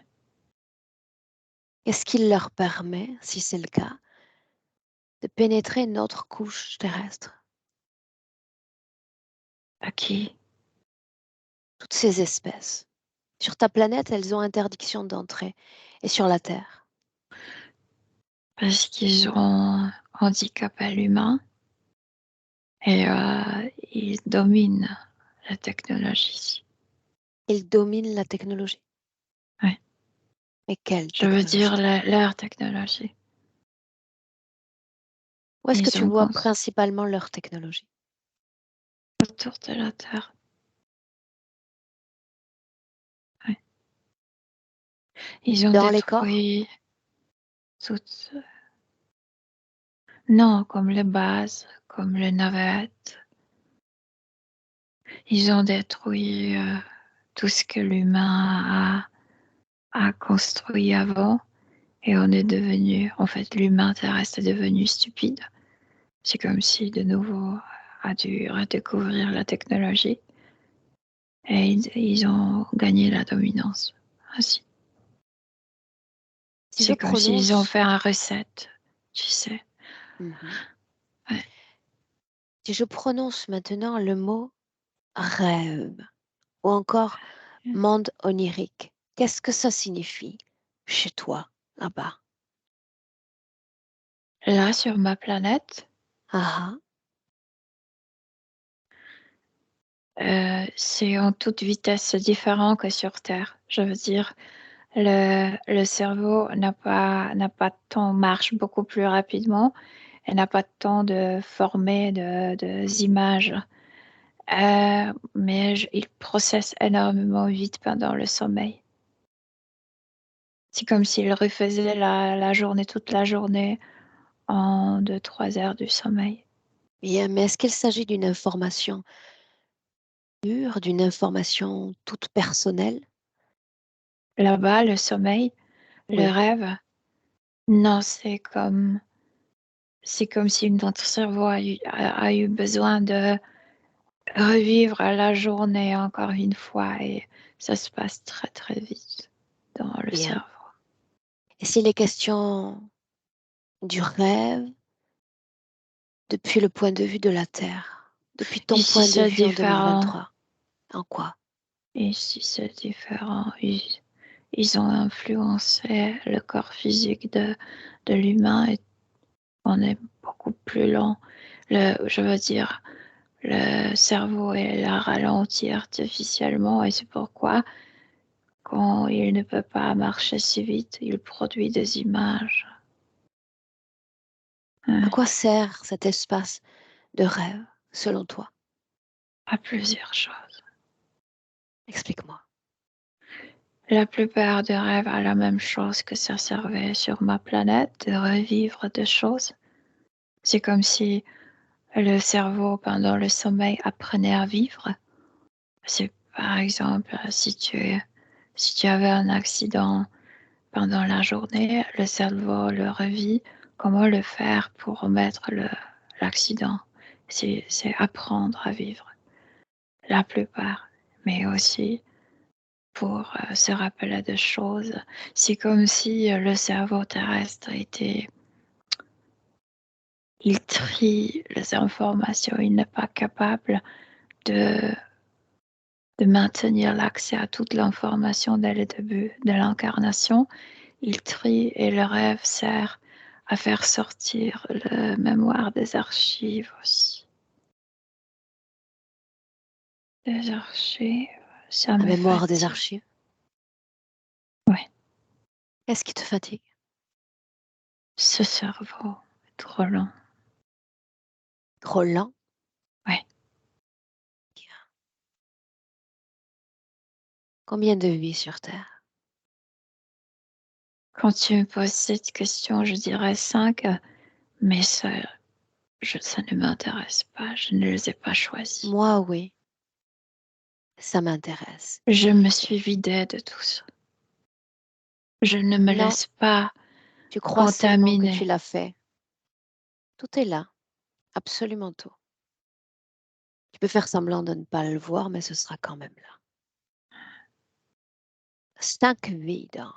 Qu'est-ce qui leur permet, si c'est le cas, de pénétrer notre couche terrestre? À qui? Toutes ces espèces. Sur ta planète, elles ont interdiction d'entrée. Et sur la Terre? Parce qu'ils ont handicapé l'humain et ils dominent la technologie. Ils dominent la technologie. Ouais. Mais quelle Je veux dire technologie? leur technologie. Où est-ce que Ils tu ont vois construit principalement leur technologie? autour de la Terre. Ouais. Ils ont Dans les corps? détruit toutes. Non, comme les bases, comme les navettes. Ils ont détruit tout ce que l'humain a construit avant et on est devenu, en fait, l'humain terrestre est devenu stupide. C'est comme si de nouveau a dû redécouvrir la technologie et ils ont gagné la dominance. Ainsi. Si je C'est comme s'ils ont prononce, fait un recette, tu sais. Mhm. Ouais. Si je prononce maintenant le mot rêve ou encore monde onirique, qu'est-ce que ça signifie chez toi, là-bas? Là, sur ma planète, Ah, c'est en toute vitesse différent que sur Terre. Je veux dire, le cerveau n'a pas de temps, marche beaucoup plus rapidement et n'a pas de temps de former des images. Mais il processe énormément vite pendant le sommeil. C'est comme s'il refaisait la journée, toute la journée, en 2, 3 heures du sommeil. bien, mais est-ce qu'il s'agit d'une information pure, d'une information toute personnelle? Là-bas, le sommeil, le Oui, rêve, non, c'est comme c'est comme si notre cerveau a eu besoin de revivre la journée encore une fois et ça se passe très, très vite dans le Bien. cerveau. Et s'il est question du rêve depuis le point de vue de la Terre, depuis ton Ici, point de c'est vue en différent. 2023, en quoi? Ici, c'est différent. Ils ont influencé le corps physique de l'humain et on est beaucoup plus lent. Je veux dire, le cerveau est ralenti artificiellement et c'est pourquoi quand il ne peut pas marcher si vite, il produit des images. À Ouais, quoi sert cet espace de rêve, selon toi? à plusieurs choses. Explique-moi. La plupart des rêves a la même chose que ça servait sur ma planète, de revivre des choses. C'est comme si le cerveau, pendant le sommeil, apprenait à vivre. C'est par exemple, si tu avais un accident pendant la journée, le cerveau le revit, comment le faire pour remettre l'accident. C'est apprendre à vivre, la plupart, mais aussi pour se rappeler des choses. C'est comme si le cerveau terrestre il trie les informations, il n'est pas capable de de maintenir l'accès à toute l'information dès le début de l'incarnation. Il trie et le rêve sert à faire sortir la mémoire des archives aussi. Des archives, ça La me mémoire des fatigue. archives. Ouais, Qu'est-ce qui te fatigue? ce cerveau est trop lent. Trop lent? Ouais. Combien de vies sur Terre? Quand tu me poses cette question, je dirais 5, mais ça ne m'intéresse pas, je ne les ai pas choisis. Moi, oui, ça m'intéresse. Je me suis vidée de tout ça. Je ne me Non, laisse pas tu crois seulement que tu contaminer. l'as fait. Tout est là, absolument tout. Tu peux faire semblant de ne pas le voir, mais ce sera quand même là. 5 vies donc.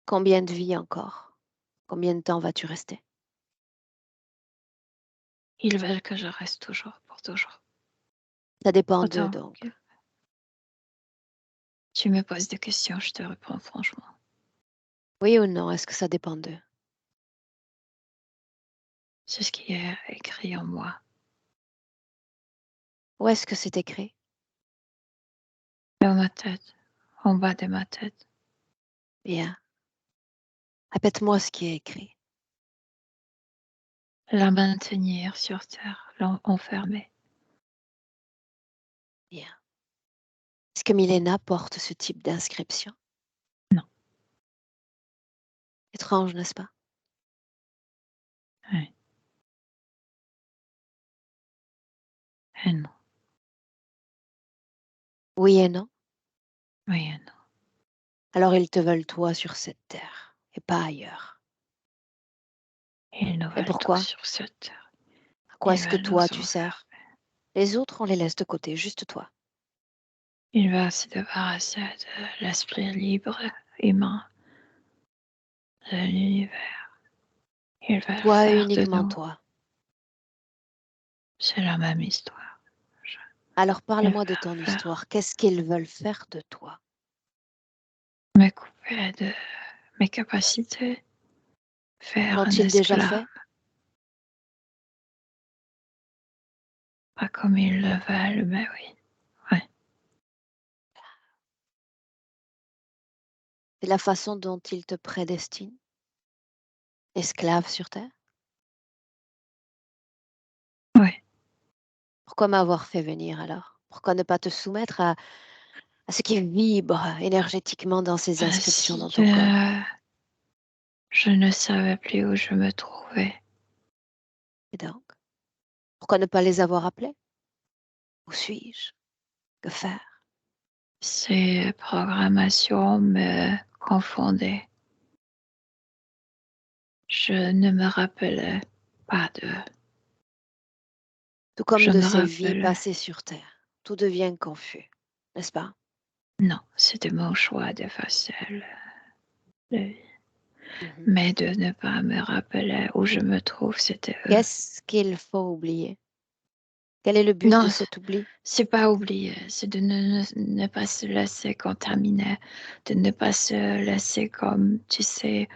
Combien de vies encore? Combien de temps vas-tu rester? Ils veulent que je reste toujours, pour toujours. Ça dépend d'eux Autant donc. que tu me poses des questions, je te réponds franchement. Oui ou non, est-ce que ça dépend d'eux? C'est ce qui est écrit en moi. Où est-ce que c'est écrit? Dans ma tête, en bas de ma tête. Bien. Répète-moi ce qui est écrit. La maintenir sur terre, enfermée. Bien. Est-ce que Milena porte ce type d'inscription? Non. Étrange, n'est-ce pas? Oui. Et non. Oui et non. Oui et non. Alors ils te veulent toi sur cette terre et pas ailleurs. Ils nous Et veulent tous pourquoi? sur cette terre. À quoi Ils est-ce que veulent toi nous tu enfermer. sers? Les autres, on les laisse de côté, juste toi. Ils veulent se débarrasser de l'esprit libre humain de l'univers. Ils veulent Toi et faire de uniquement nous. toi. C'est la même histoire. Alors Ils parle-moi de veulent ton faire histoire. Qu'est-ce qu'ils veulent faire de toi? me couper de mes capacités, faire un L'ont-ils déjà esclave, fait? pas comme ils le veulent, mais oui. Ouais. C'est la façon dont ils te prédestinent? Esclave sur terre? Ouais. Pourquoi m'avoir fait venir alors? Pourquoi ne pas te soumettre à ce qui vibre énergétiquement dans ces inscriptions dans Si ton corps? je ne savais plus où je me trouvais, Et donc, pourquoi ne pas les avoir appelés? Où suis-je? Que faire? ces programmations me confondaient. Je ne me rappelais pas de... Tout comme Je de me ces vies rappelais... passées sur Terre. Tout devient confus, n'est-ce pas? Non, c'était mon choix d'effacer la vie. Mhm. Mais de ne pas me rappeler où je me trouve, c'était eux. Qu'est-ce qu'il faut oublier? Quel est le but de Non, cet oubli? c'est pas oublier, c'est de ne pas se laisser contaminer, de ne pas se laisser comme, tu sais,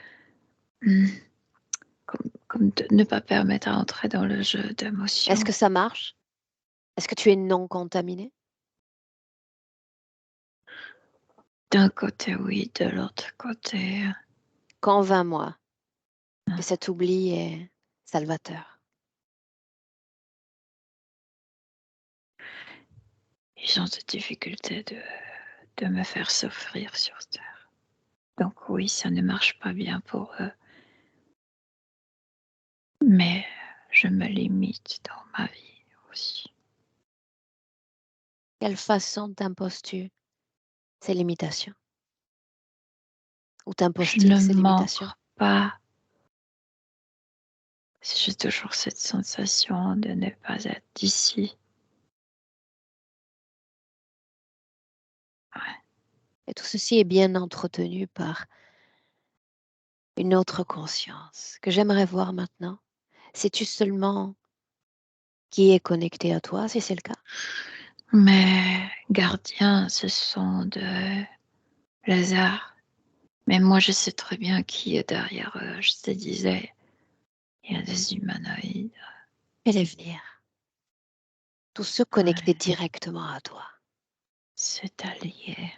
comme de ne pas permettre à entrer dans le jeu Est-ce d'émotions. que ça marche? Est-ce que tu es non contaminé? D'un côté, oui, de l'autre côté, Convainc-moi que cet oubli est salvateur. ils ont des difficultés de me faire souffrir sur Terre. Donc oui, ça ne marche pas bien pour eux. Mais je me limite dans ma vie aussi. Quelle façon t'imposes-tu ces limitations? Ou Je t'impose-t-il ne ces limitations? montre pas. J'ai toujours cette sensation de ne pas être d'ici. Ouais. Et tout ceci est bien entretenu par une autre conscience que j'aimerais voir maintenant. Sais-tu seulement qui est connecté à toi, si c'est le cas? Mes gardiens, ce sont de Lazare. Mais moi, je sais très bien qui est derrière eux. Je te disais, il y a des humanoïdes. Fais-les venir. Tous ceux connectés Ouais, directement à toi. c'est allié.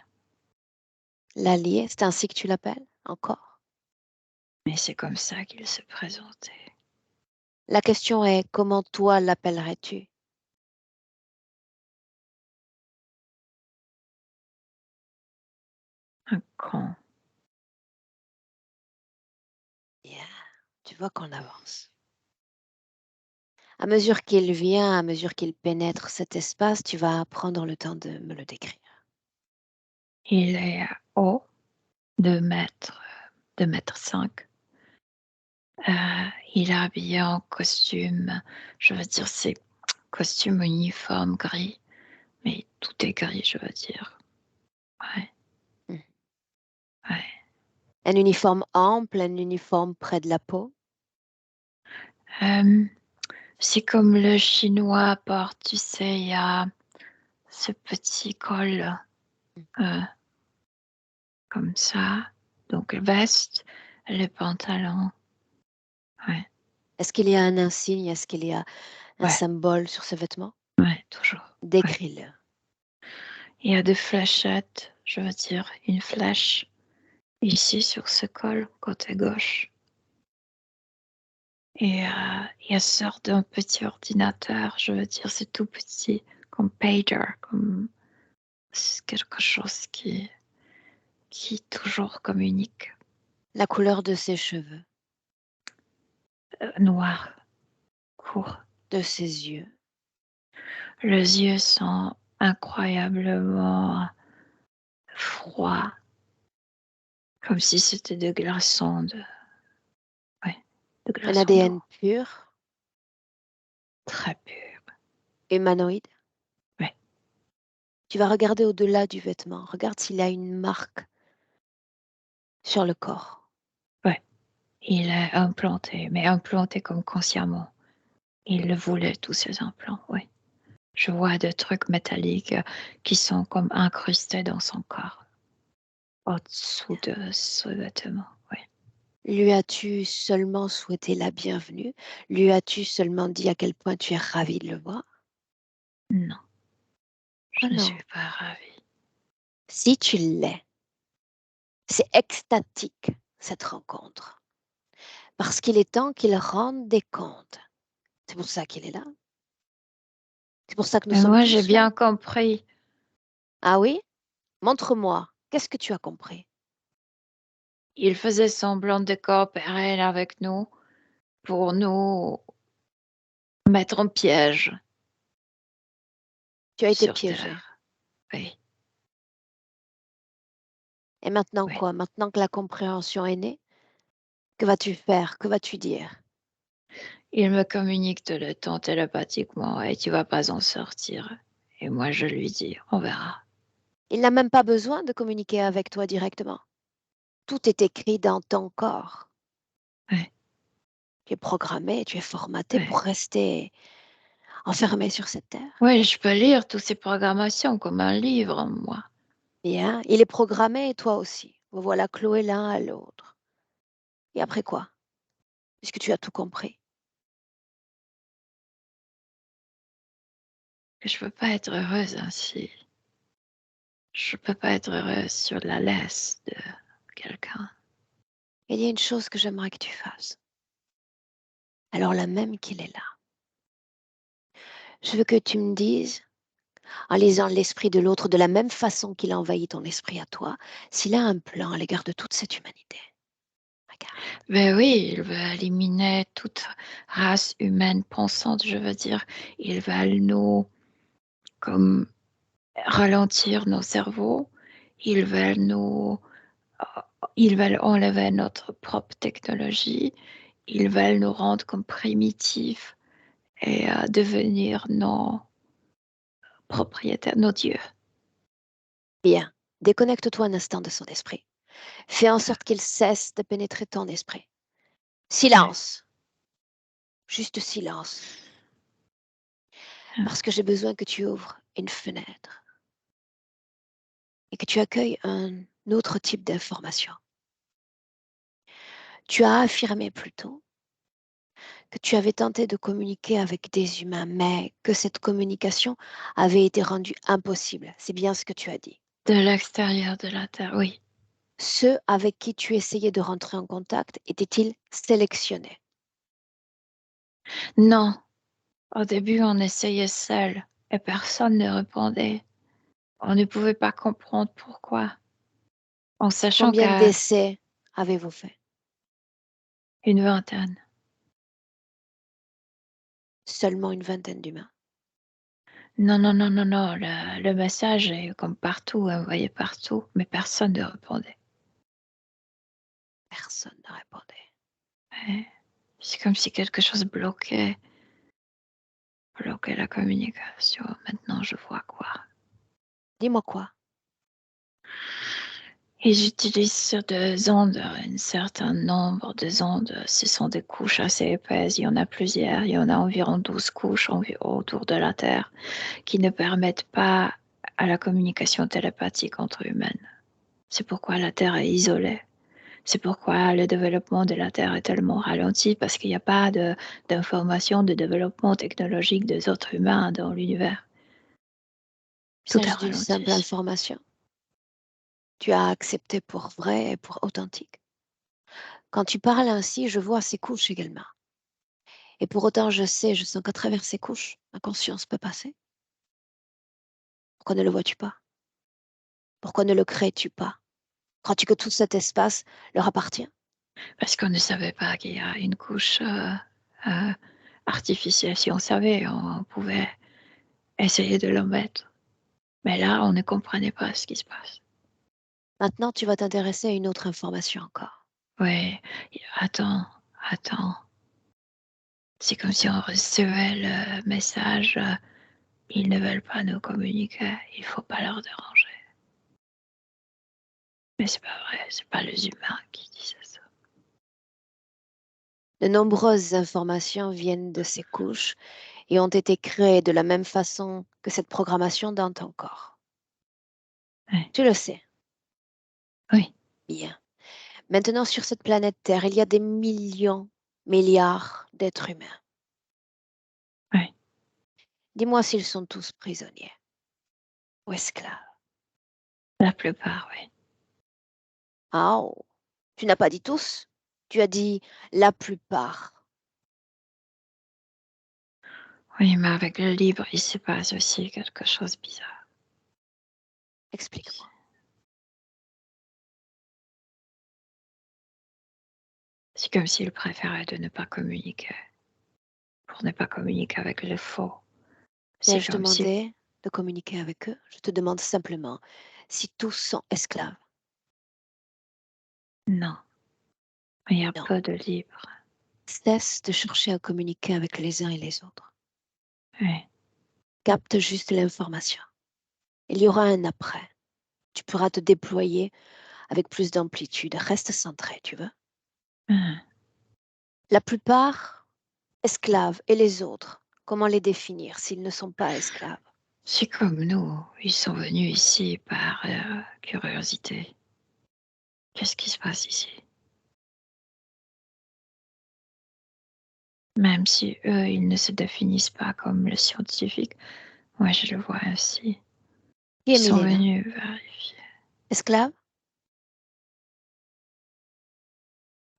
L'allié, c'est ainsi que tu l'appelles? Encore? Mais c'est comme ça qu'ils se présentaient. La question est, comment toi l'appellerais-tu? Un con. Bien, tu vois qu'on avance. À mesure qu'il vient, à mesure qu'il pénètre cet espace, tu vas prendre le temps de me le décrire. Il est haut, 2 mètres 5. Il est habillé en costume, je veux dire, c'est costume uniforme gris, mais tout est gris, je veux dire. Ouais, Hmm. ouais. Un uniforme ample, un uniforme près de la peau. Euh, c'est comme le chinois porte, tu sais, il y a ce petit col euh, comme ça, donc veste, le pantalon. Ouais, Est-ce qu'il y a un insigne? Est-ce qu'il y a un ouais, symbole sur ce vêtement? ouais, toujours. Ouais. Décris-le. Il y a des fléchettes, je veux dire, une flèche ici sur ce col, côté gauche. Et il y a sorte d'un petit ordinateur, je veux dire, c'est tout petit, comme pager, comme c'est quelque chose qui toujours communique. La couleur de ses cheveux, Noir, court. de ses yeux. Les yeux sont incroyablement froids, comme si c'était de glaçons ouais, de Un glaçons d'eau, ADN pur, très pur. humanoïde. Ouais, Tu vas regarder au-delà du vêtement. Regarde s'il y a une marque sur le corps. ouais. Il est implanté, mais implanté comme consciemment. Il le voulait, tous ces implants, oui. Je vois des trucs métalliques qui sont comme incrustés dans son corps, au-dessous de ce vêtement, oui. Lui as-tu seulement souhaité la bienvenue? Lui as-tu seulement dit à quel point tu es ravi de le voir? Non, Oh je ne non. suis pas ravie. Si tu l'es, c'est extatique cette rencontre. Parce qu'il est temps qu'il rende des comptes. C'est pour ça qu'il est là. C'est pour ça que nous Mais sommes moi, j'ai tous là. bien compris. Ah oui? Montre-moi. Qu'est-ce que tu as compris? Il faisait semblant de coopérer avec nous pour nous mettre en piège Tu as été sur piégé. Terre. Oui, Et maintenant oui. quoi? Maintenant que la compréhension est née, Que vas-tu faire? Que vas-tu dire? Il me communique tout le temps télépathiquement et tu vas pas en sortir. Et moi, je lui dis, on verra. Il n'a même pas besoin de communiquer avec toi directement. Tout est écrit dans ton corps. Ouais, Tu es programmé, tu es formaté ouais. pour rester enfermé sur cette terre. Ouais, je peux lire toutes ces programmations comme un livre, moi. Bien, il est programmé et toi aussi. Vous voilà cloués l'un à l'autre. Et après quoi? Puisque tu as tout compris. Je peux pas être heureuse ainsi. Je peux pas être heureuse sur la laisse de quelqu'un. Il y a une chose que j'aimerais que tu fasses. Alors là même qu'il est là. Je veux que tu me dises, en lisant l'esprit de l'autre de la même façon qu'il a envahi ton esprit à toi, s'il a un plan à l'égard de toute cette humanité. Regarde. Ben oui, ils veulent éliminer toute race humaine pensante, je veux dire. Ils veulent nous, comme, ralentir nos cerveaux. Ils veulent nous, ils veulent enlever notre propre technologie. Ils veulent nous rendre comme primitifs et devenir nos propriétaires, nos dieux. Bien, déconnecte-toi un instant de son esprit. Fais en sorte qu'il cesse de pénétrer ton esprit. Ouais. Silence, juste silence, parce que j'ai besoin que tu ouvres une fenêtre et que tu accueilles un autre type d'information. Tu as affirmé plus tôt que tu avais tenté de communiquer avec des humains, mais que cette communication avait été rendue impossible. C'est bien ce que tu as dit. De l'extérieur de la Terre, oui. Ceux avec qui tu essayais de rentrer en contact étaient-ils sélectionnés? Non, au début, on essayait seul et personne ne répondait. On ne pouvait pas comprendre pourquoi, en sachant Combien qu'à d'essais avez-vous fait? une vingtaine. Seulement une vingtaine d'humains. Non, non, non, non, non, le message est comme partout, envoyé partout, mais personne ne répondait. Personne ne répondait. Ouais. C'est comme si quelque chose bloquait la communication. Maintenant, je vois quoi. Dis-moi quoi? Ils utilisent sur des ondes, un certain nombre de ondes. Ce sont des couches assez épaisses. Il y en a plusieurs. Il y en a environ 12 couches autour de la Terre qui ne permettent pas à la communication télépathique entre humains. C'est pourquoi la Terre est isolée. C'est pourquoi le développement de la Terre est tellement ralenti parce qu'il n'y a pas d'information de développement technologique des autres humains dans l'univers. Il Tout est s'agit d'une ralenti. simple information. Tu as accepté pour vrai et pour authentique. Quand tu parles ainsi, je vois ces couches également. Et pour autant, je sens qu'à travers ces couches, ma conscience peut passer. Pourquoi ne le vois-tu pas? Pourquoi ne le crées-tu pas? Crois-tu que tout cet espace leur appartient? Parce qu'on ne savait pas qu'il y a une couche euh, artificielle. Si on savait, on pouvait essayer de le mettre. Mais là, on ne comprenait pas ce qui se passe. Maintenant, tu vas t'intéresser à une autre information encore. Oui, attends. C'est comme si on recevait le message. Ils ne veulent pas nous communiquer. Il faut pas leur déranger. Mais c'est pas vrai. C'est pas les humains qui disent ça. De nombreuses informations viennent de ces couches et ont été créées de la même façon que cette programmation dans ton corps. Ouais. Tu le sais. Oui, Bien. Maintenant, sur cette planète Terre, il y a des millions, milliards d'êtres humains. oui. Dis-moi s'ils sont tous prisonniers ou esclaves. La plupart, oui. Ah, oh, tu n'as pas dit tous, tu as dit la plupart. Oui, mais avec le livre, il se passe aussi quelque chose de bizarre. Explique-moi. C'est comme s'il préférait de ne pas communiquer, pour ne pas communiquer avec le faux. C'est T'ai-je comme si... demandé de communiquer avec eux? Je te demande simplement si tous sont esclaves. Non, Il y a Non. peu de libre. Cesse de chercher à communiquer avec les uns et les autres. Oui. Capte juste l'information. Il y aura un après. Tu pourras te déployer avec plus d'amplitude. Reste centré, tu veux. Hum. La plupart, esclaves, et les autres, comment les définir s'ils ne sont pas esclaves? C'est comme nous, ils sont venus ici par curiosité. Qu'est-ce qui se passe ici? Même si eux, ils ne se définissent pas comme le scientifique, moi je le vois ainsi. Qui Ils est sont Milena? venus vérifier. Esclave?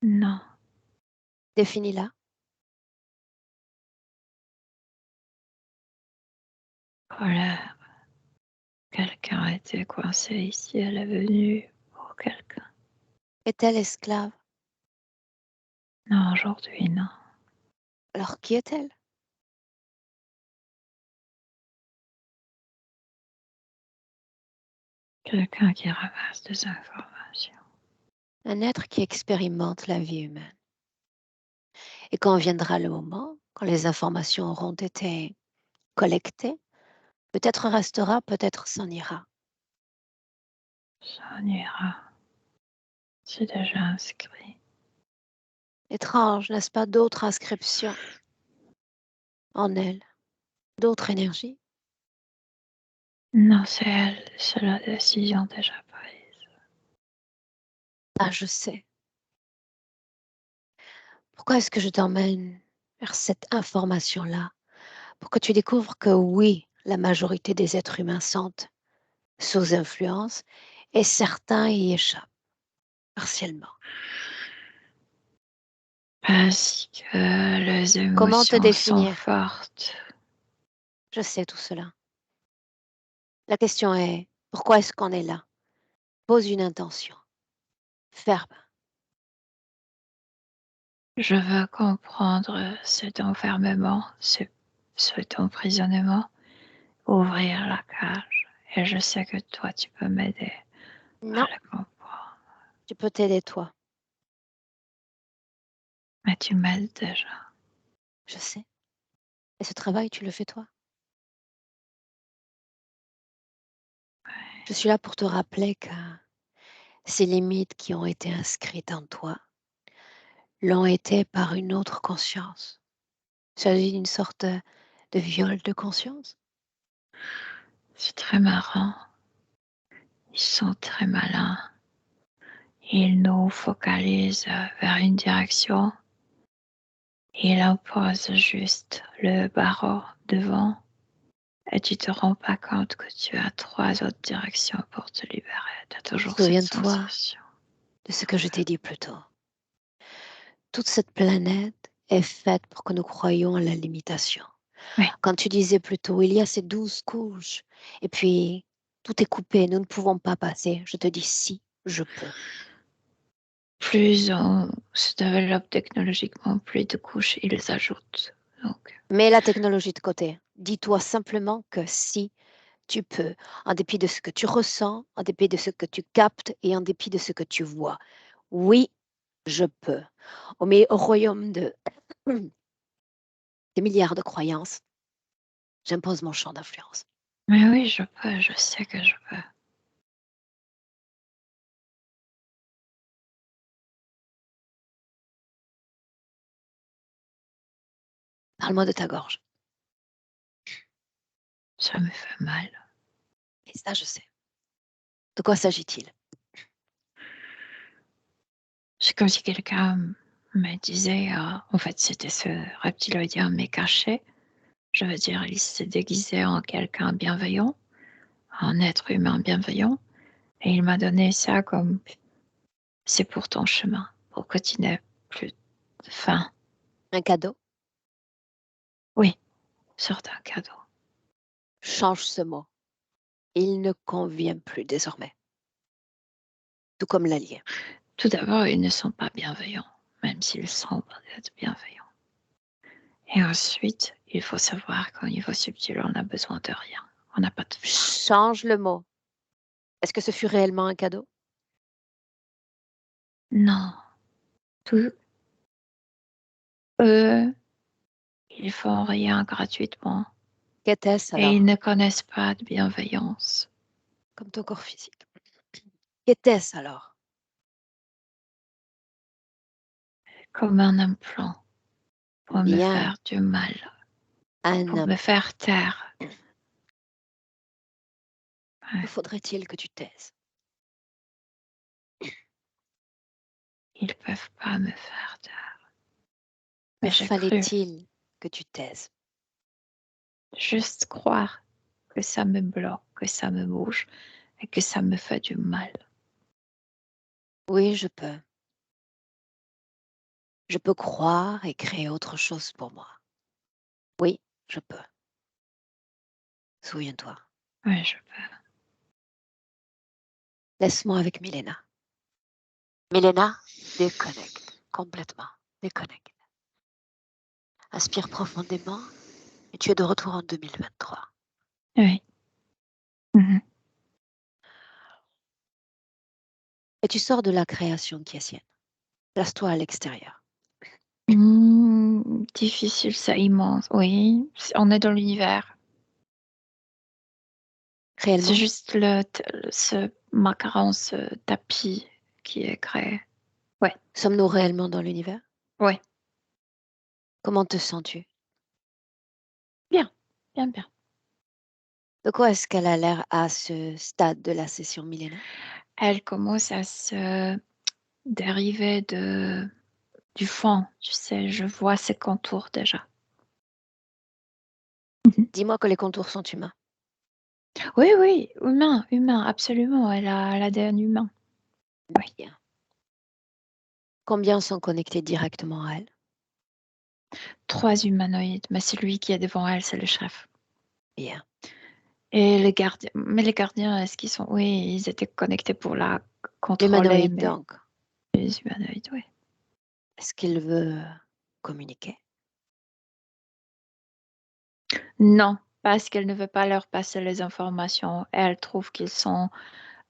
Non, Définis-la. voilà. Quelqu'un a été coincé ici, elle est venue pour quelqu'un. Est-elle esclave? Non, aujourd'hui, non. Alors qui est-elle? Quelqu'un qui ramasse des informations. Un être qui expérimente la vie humaine. Et quand viendra le moment, quand les informations auront été collectées, peut-être restera, peut-être s'en ira. Ça en ira. C'est déjà inscrit. Étrange, n'est-ce pas, d'autres inscriptions en elle, d'autres énergies? Non, c'est la décision déjà prise. Ah, je sais. Pourquoi est-ce que je t'emmène vers cette information-là? Pour que tu découvres que oui, la majorité des êtres humains sont sous influence et certains y échappent partiellement. Parce que les Comment te émotions sont définir? fortes. Je sais tout cela. La question est, pourquoi est-ce qu'on est là? Pose une intention. Ferme. Je veux comprendre cet enfermement, cet emprisonnement, ouvrir la cage. Et je sais que toi, tu peux m'aider à Non, le comprendre. tu peux t'aider toi. Mais tu m'aides déjà. Je sais. Et ce travail, tu le fais toi. Je suis là pour te rappeler que ces limites qui ont été inscrites en toi l'ont été par une autre conscience. Il s'agit d'une sorte de viol de conscience. C'est très marrant. Ils sont très malins. Ils nous focalisent vers une direction. Ils imposent juste le barreau devant. Et tu te rends pas compte que tu as 3 autres directions pour te libérer. Tu as toujours cette Souviens-toi sensation. de ce que je t'ai dit plus tôt. Toute cette planète est faite pour que nous croyions à la limitation. Oui, Quand tu disais plus tôt, il y a ces 12 couches, et puis tout est coupé, nous ne pouvons pas passer. Je te dis si, je peux. plus on se développe technologiquement, plus de couches ils ajoutent. Donc, Mets la technologie de côté. Dis-toi simplement que si tu peux, en dépit de ce que tu ressens, en dépit de ce que tu captes et en dépit de ce que tu vois. Oui, je peux. Au royaume de des milliards de croyances, j'impose mon champ d'influence. mais oui, je peux, je sais que je peux. Parle-moi de ta gorge. Ça me fait mal. Et ça, je sais. De quoi s'agit-il? C'est comme si quelqu'un me disait, en fait, c'était ce reptiloïdien, mais caché. Je veux dire, il s'est déguisé en quelqu'un bienveillant, en être humain bienveillant, et il m'a donné ça comme c'est pour ton chemin, pour que tu n'aies plus de faim. Un cadeau? Oui, sorte un cadeau. Change ce mot. Il ne convient plus désormais. Tout comme l'allié. Tout d'abord, ils ne sont pas bienveillants, même s'ils semblent être bienveillants. Et ensuite, il faut savoir qu'au niveau subtil, on a besoin de rien. On n'a pas de faim. Change le mot. Est-ce que ce fut réellement un cadeau? Non, Tout, eux, ils font rien gratuitement Qu'était-ce et ils alors, ne connaissent pas de bienveillance. comme ton corps physique? Qu'était-ce alors? Comme un implant pour me Bien, faire du mal, un pour me implant. faire taire. Que Ouais. faudrait-il que tu taises? Ils peuvent pas me faire taire. Que Mais j'ai cru fallait-il que tu taises? juste croire que ça me bloque, que ça me bouge et que ça me fait du mal. Oui, je peux. Je peux croire et créer autre chose pour moi. Oui, je peux. Souviens-toi. Ouais, je peux. Laisse-moi avec Milena. Milena, déconnecte complètement. Déconnecte. Inspire profondément et tu es de retour en 2023. Oui. Mhm. Et tu sors de la création qui est sienne. Place-toi à l'extérieur. Difficile, c'est immense. Oui, on est dans l'univers. C'est Réellement, juste ce macaron, ce tapis qui est créé. Ouais, sommes-nous réellement dans l'univers? ouais. Comment te sens-tu? Bien, bien, bien. De quoi est-ce qu'elle a l'air à ce stade de la session, Milena? Elle commence à se dériver du fond. Tu sais, je vois ses contours déjà. Mhm. Dis-moi que les contours sont humains. Oui, oui, humain, humain, absolument. Elle a l'ADN humain. Oui. Bien. Combien sont connectés directement à elle? 3 humanoïdes, mais celui qui est devant elle, c'est le chef. Bien. Et les gardiens, mais les gardiens, est-ce qu'ils sont... Oui, ils étaient connectés pour la contrôler, L'humanoïde mais donc, les humanoïdes, oui. est-ce qu'il veut communiquer? Non, parce qu'elle ne veut pas leur passer les informations. Elle trouve qu'ils sont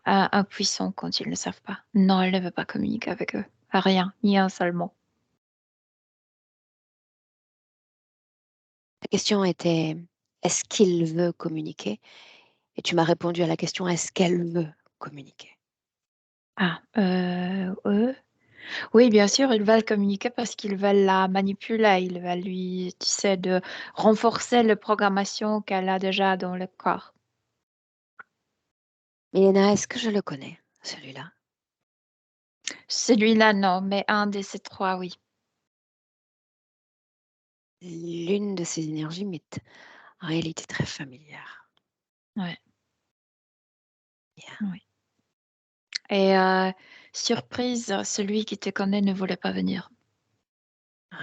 impuissants quand ils ne savent pas. Non, elle ne veut pas communiquer avec eux. Rien, ni un seul mot. La question était, est-ce qu'il veut communiquer? Et tu m'as répondu à la question, est-ce qu'elle veut communiquer? Ah, eux? Oui, bien sûr, ils veulent communiquer parce qu'ils veulent la manipuler. Ils veulent lui, tu sais, de renforcer la programmation qu'elle a déjà dans le corps. Milena, est-ce que je le connais, celui-là? Celui-là, non, mais un de ces 3, oui. L'une de ces énergies m'est en réalité très familière. Ouais, Bien. oui. Et surprise, celui qui te connaît ne voulait pas venir. Ah.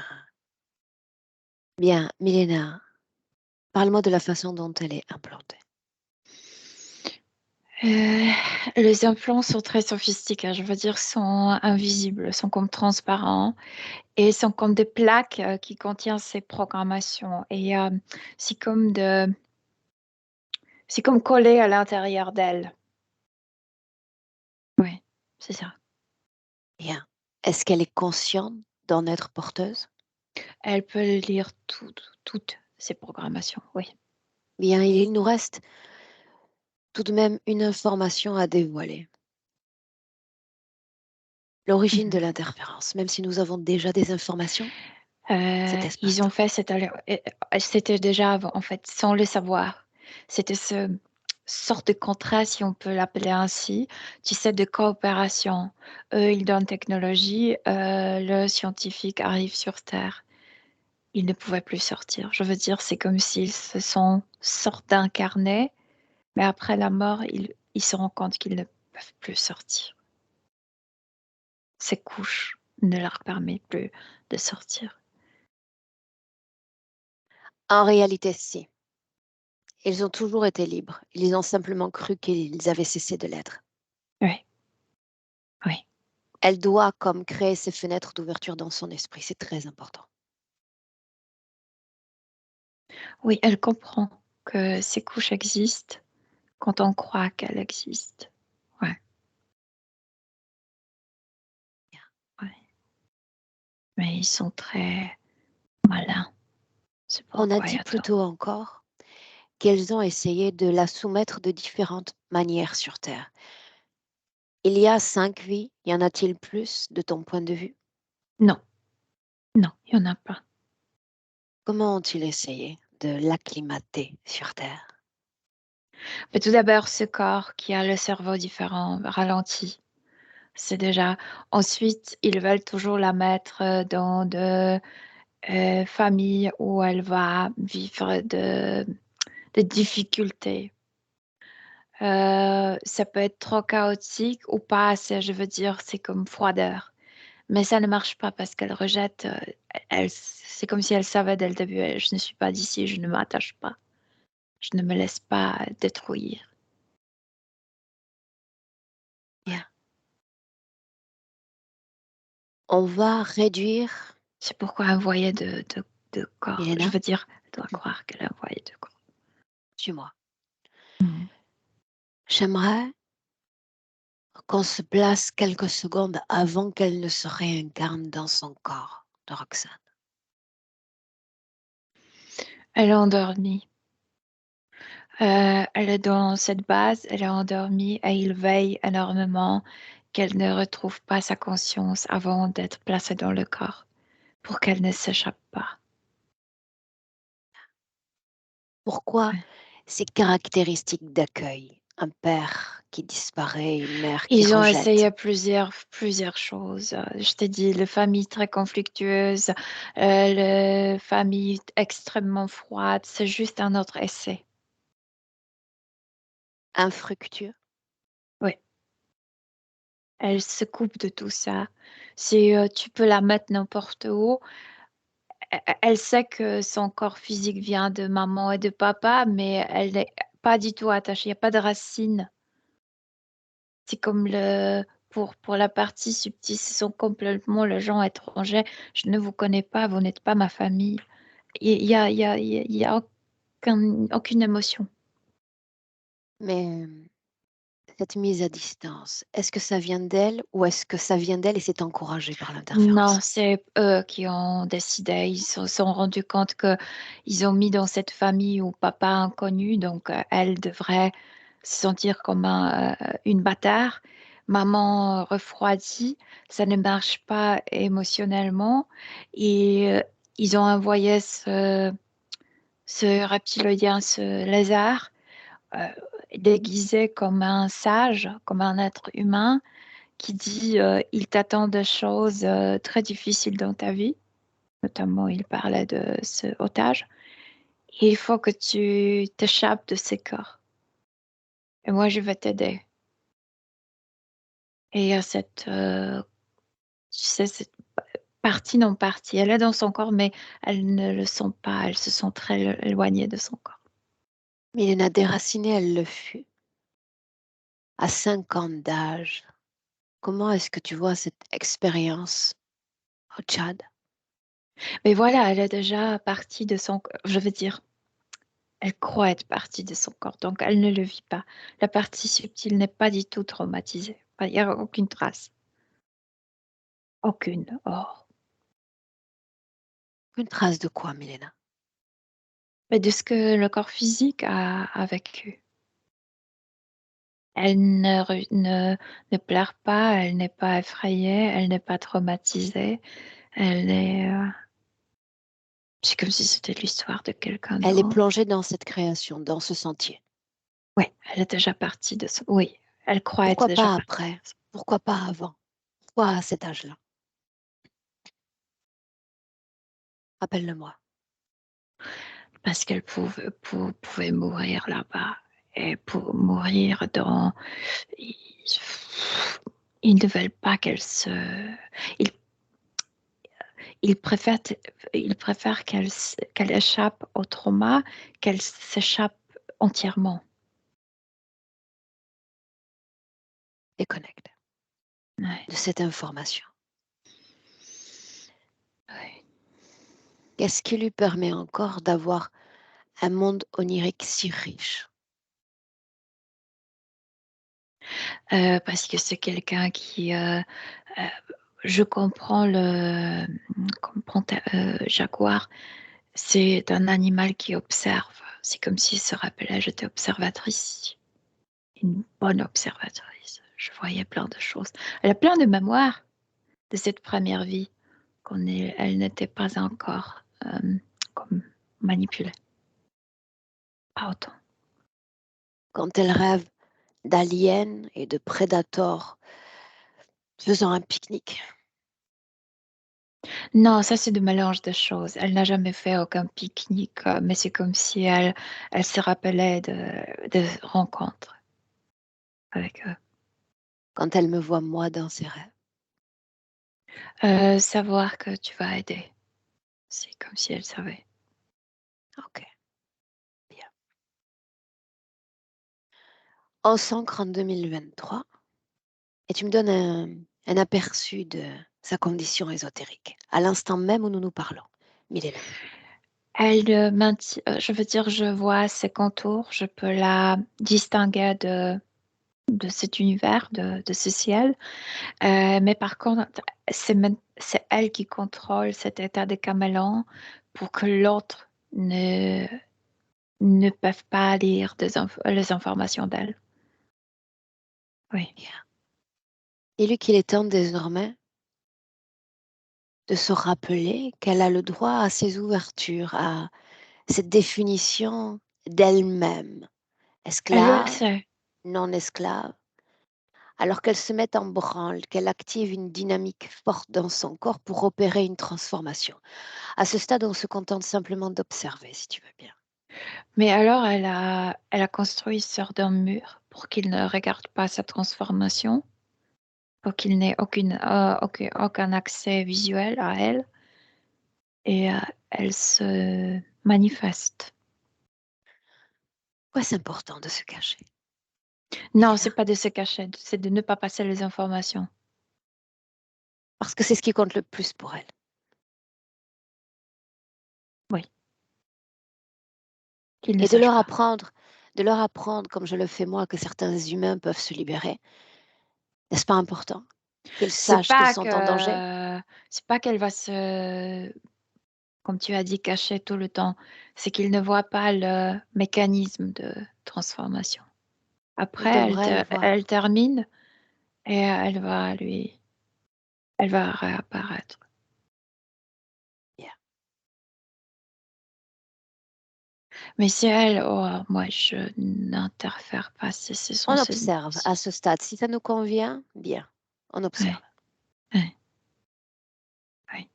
Bien, Milena, parle-moi de la façon dont elle est implantée. Euh, les implants sont très sophistiqués, je veux dire, sont invisibles, sont comme transparents et sont comme des plaques qui contiennent ces programmations. Et c'est comme de, c'est comme collé à l'intérieur d'elle. Oui, c'est ça. Bien. Est-ce qu'elle est consciente d'en être porteuse? Elle peut lire toutes ces programmations, oui. Bien, il nous reste tout de même une information à dévoiler. L'origine de Mhm. l'interférence, même si nous avons déjà des informations, cet Ils ont espace-temps. fait c'était déjà avant, en fait, sans le savoir. C'était ce sorte de contrat, si on peut l'appeler ainsi, tu sais, de coopération. Eux, ils donnent technologie, le scientifique arrive sur Terre. Ils ne pouvaient plus sortir. Je veux dire, c'est comme s'ils se sont sortent d'incarner, mais après la mort, ils se rendent compte qu'ils ne peuvent plus sortir. Ces couches ne leur permettent plus de sortir. En réalité, si. Ils ont toujours été libres. Ils ont simplement cru qu'ils avaient cessé de l'être. Oui, oui. Elle doit comme créer ces fenêtres d'ouverture dans son esprit. C'est très important. Oui, elle comprend que ces couches existent quand on croit qu'elles existent. Ouais, ouais. mais ils sont très malins. C'est On a pourquoi il y dit a plus tort. tôt encore qu'elles ont essayé de la soumettre de différentes manières sur Terre. Il y a 5 vies, y en a-t-il plus de ton point de vue? Non, non, il y en a pas. Comment ont-ils essayé de l'acclimater sur Terre? Mais tout d'abord, ce corps qui a le cerveau différent ralentit. C'est déjà. Ensuite, ils veulent toujours la mettre dans de familles où elle va vivre de difficultés. Ça peut être trop chaotique ou pas assez, je veux dire, c'est comme froideur. Mais ça ne marche pas parce qu'elle rejette. C'est comme si elle savait dès le début, je ne suis pas d'ici, je ne m'attache pas. Je ne me laisse pas détruire. Bien. On va réduire, C'est pourquoi un voyait de corps. Je Milena, veux dire, elle doit croire qu'elle a un voyait de corps. suis-moi. Mhm. J'aimerais qu'on se place quelques secondes avant qu'elle ne se réincarne dans son corps de Roxane. Elle est endormie. Elle est dans cette base, elle est endormie et il veille énormément qu'elle ne retrouve pas sa conscience avant d'être placée dans le corps pour qu'elle ne s'échappe pas. Pourquoi Ouais. ces caractéristiques d'accueil? Un père qui disparaît, une mère qui Ils ont rejette. essayé plusieurs choses. Je t'ai dit, les familles très conflictueuses, les familles extrêmement froides, c'est juste un autre essai. Infructueux. Oui, elle se coupe de tout ça. Si tu peux la mettre n'importe où, elle sait que son corps physique vient de maman et de papa, mais elle n'est pas du tout attachée. Il n'y a pas de racines. C'est comme pour la partie subtile, ce sont complètement les gens étrangers. Je ne vous connais pas, vous n'êtes pas ma famille. Il y a aucune émotion. Mais cette mise à distance, est-ce que ça vient d'elle ou est-ce que ça vient d'elle et c'est encouragé par Non, l'interférence? c'est eux qui ont décidé. Ils se sont rendus compte que ils ont mis dans cette famille où papa inconnu, donc elle devrait se sentir comme une bâtarde. Maman refroidie, ça ne marche pas émotionnellement. Et ils ont envoyé ce reptilien, ce lézard, euh, déguisé comme un sage, comme un être humain qui dit il t'attend des choses très difficiles dans ta vie. Notamment, il parlait de ce otage. Et il faut que tu t'échappes de ces corps. Et moi, je vais t'aider. Et il y a tu sais, cette partie non partie. Elle est dans son corps, mais elle ne le sent pas. Elle se sent très éloignée de son corps. Milena déracinée, elle le fut. À 5 ans d'âge, comment est-ce que tu vois cette expérience au Tchad? Mais voilà, elle est déjà partie de son corps. Je veux dire, elle croit être partie de son corps, donc elle ne le vit pas. La partie subtile n'est pas du tout traumatisée. Il n'y a aucune trace. Aucune. Oh. Une trace de quoi, Milena? Mais de ce que le corps physique a vécu. Elle ne pleure pas, elle n'est pas effrayée, elle n'est pas traumatisée. Elle est. C'est comme si c'était l'histoire de quelqu'un Elle est d'autre. plongée dans cette création, dans ce sentier. Oui, elle est déjà partie de ça. Oui, elle croit être Pourquoi déjà pas partie. après? Pourquoi pas avant? Pourquoi à cet âge-là? Rappelle-le-moi. Parce qu'elle pouvait mourir là-bas. Et pour mourir dans. Ils, ils ne veulent pas qu'elle se. Ils, ils préfèrent, ils préfèrent qu'elle échappe au trauma, qu'elle s'échappe entièrement. Déconnecte Ouais. de cette information. Ouais. Qu'est-ce qui lui permet encore d'avoir un monde onirique si riche? Parce que c'est quelqu'un qui je comprends jaguar. C'est un animal qui observe. C'est comme s'il se rappelait, j'étais observatrice. Une bonne observatrice. Je voyais plein de choses. Elle a plein de mémoires de cette première vie elle n'était pas encore comme manipulée. Pas autant. Quand elle rêve d'aliens et de prédateurs faisant un pique-nique. Non, ça c'est de mélange de choses. Elle n'a jamais fait aucun pique-nique, mais c'est comme si elle se rappelait de rencontres avec eux. Quand elle me voit moi dans ses rêves. Savoir que tu vas aider. C'est comme si elle savait. Ok, bien. On s'ancre en 2023 et tu me donnes un aperçu de sa condition ésotérique, à l'instant même où nous nous parlons. Milena. Elle maintient, je veux dire, je vois ses contours, je peux la distinguer de cet univers, de ce ciel. Mais par contre, c'est elle qui contrôle cet état de caméléon pour que l'autre ne peuvent pas lire les informations d'elle. Oui. Bien. Dis-lui qu'il est temps désormais de se rappeler qu'elle a le droit à ses ouvertures, à cette définition d'elle-même, Elle le esclave, sait. non esclave, alors qu'elle se met en branle, qu'elle active une dynamique forte dans son corps pour opérer une transformation. À ce stade, on se contente simplement d'observer, si tu veux bien. Mais alors, elle a construit une sorte d'un mur pour qu'il ne regarde pas sa transformation, pour qu'il n'ait aucun accès visuel à elle. Et elle se manifeste. Pourquoi c'est important de se cacher? Non, Milena? c'est pas de se cacher, c'est de ne pas passer les informations. Parce que c'est ce qui compte le plus pour elle. Oui. Qu'il ne Et sache pas. de leur apprendre, comme je le fais moi, que certains humains peuvent se libérer. N'est-ce pas important? Qu'ils C'est sachent qu'ils pas sont en danger? c'est pas qu'elle va comme tu as dit, cacher tout le temps. C'est qu'il ne voit pas le mécanisme de transformation. Il Après, devrait le elle voir. termine et elle va réapparaître. Bien. Mais si elle, oh, moi, je n'interfère pas. Ce sont On ses... observe à ce stade. Si ça nous convient, bien. On observe. Ouais, ouais, ouais.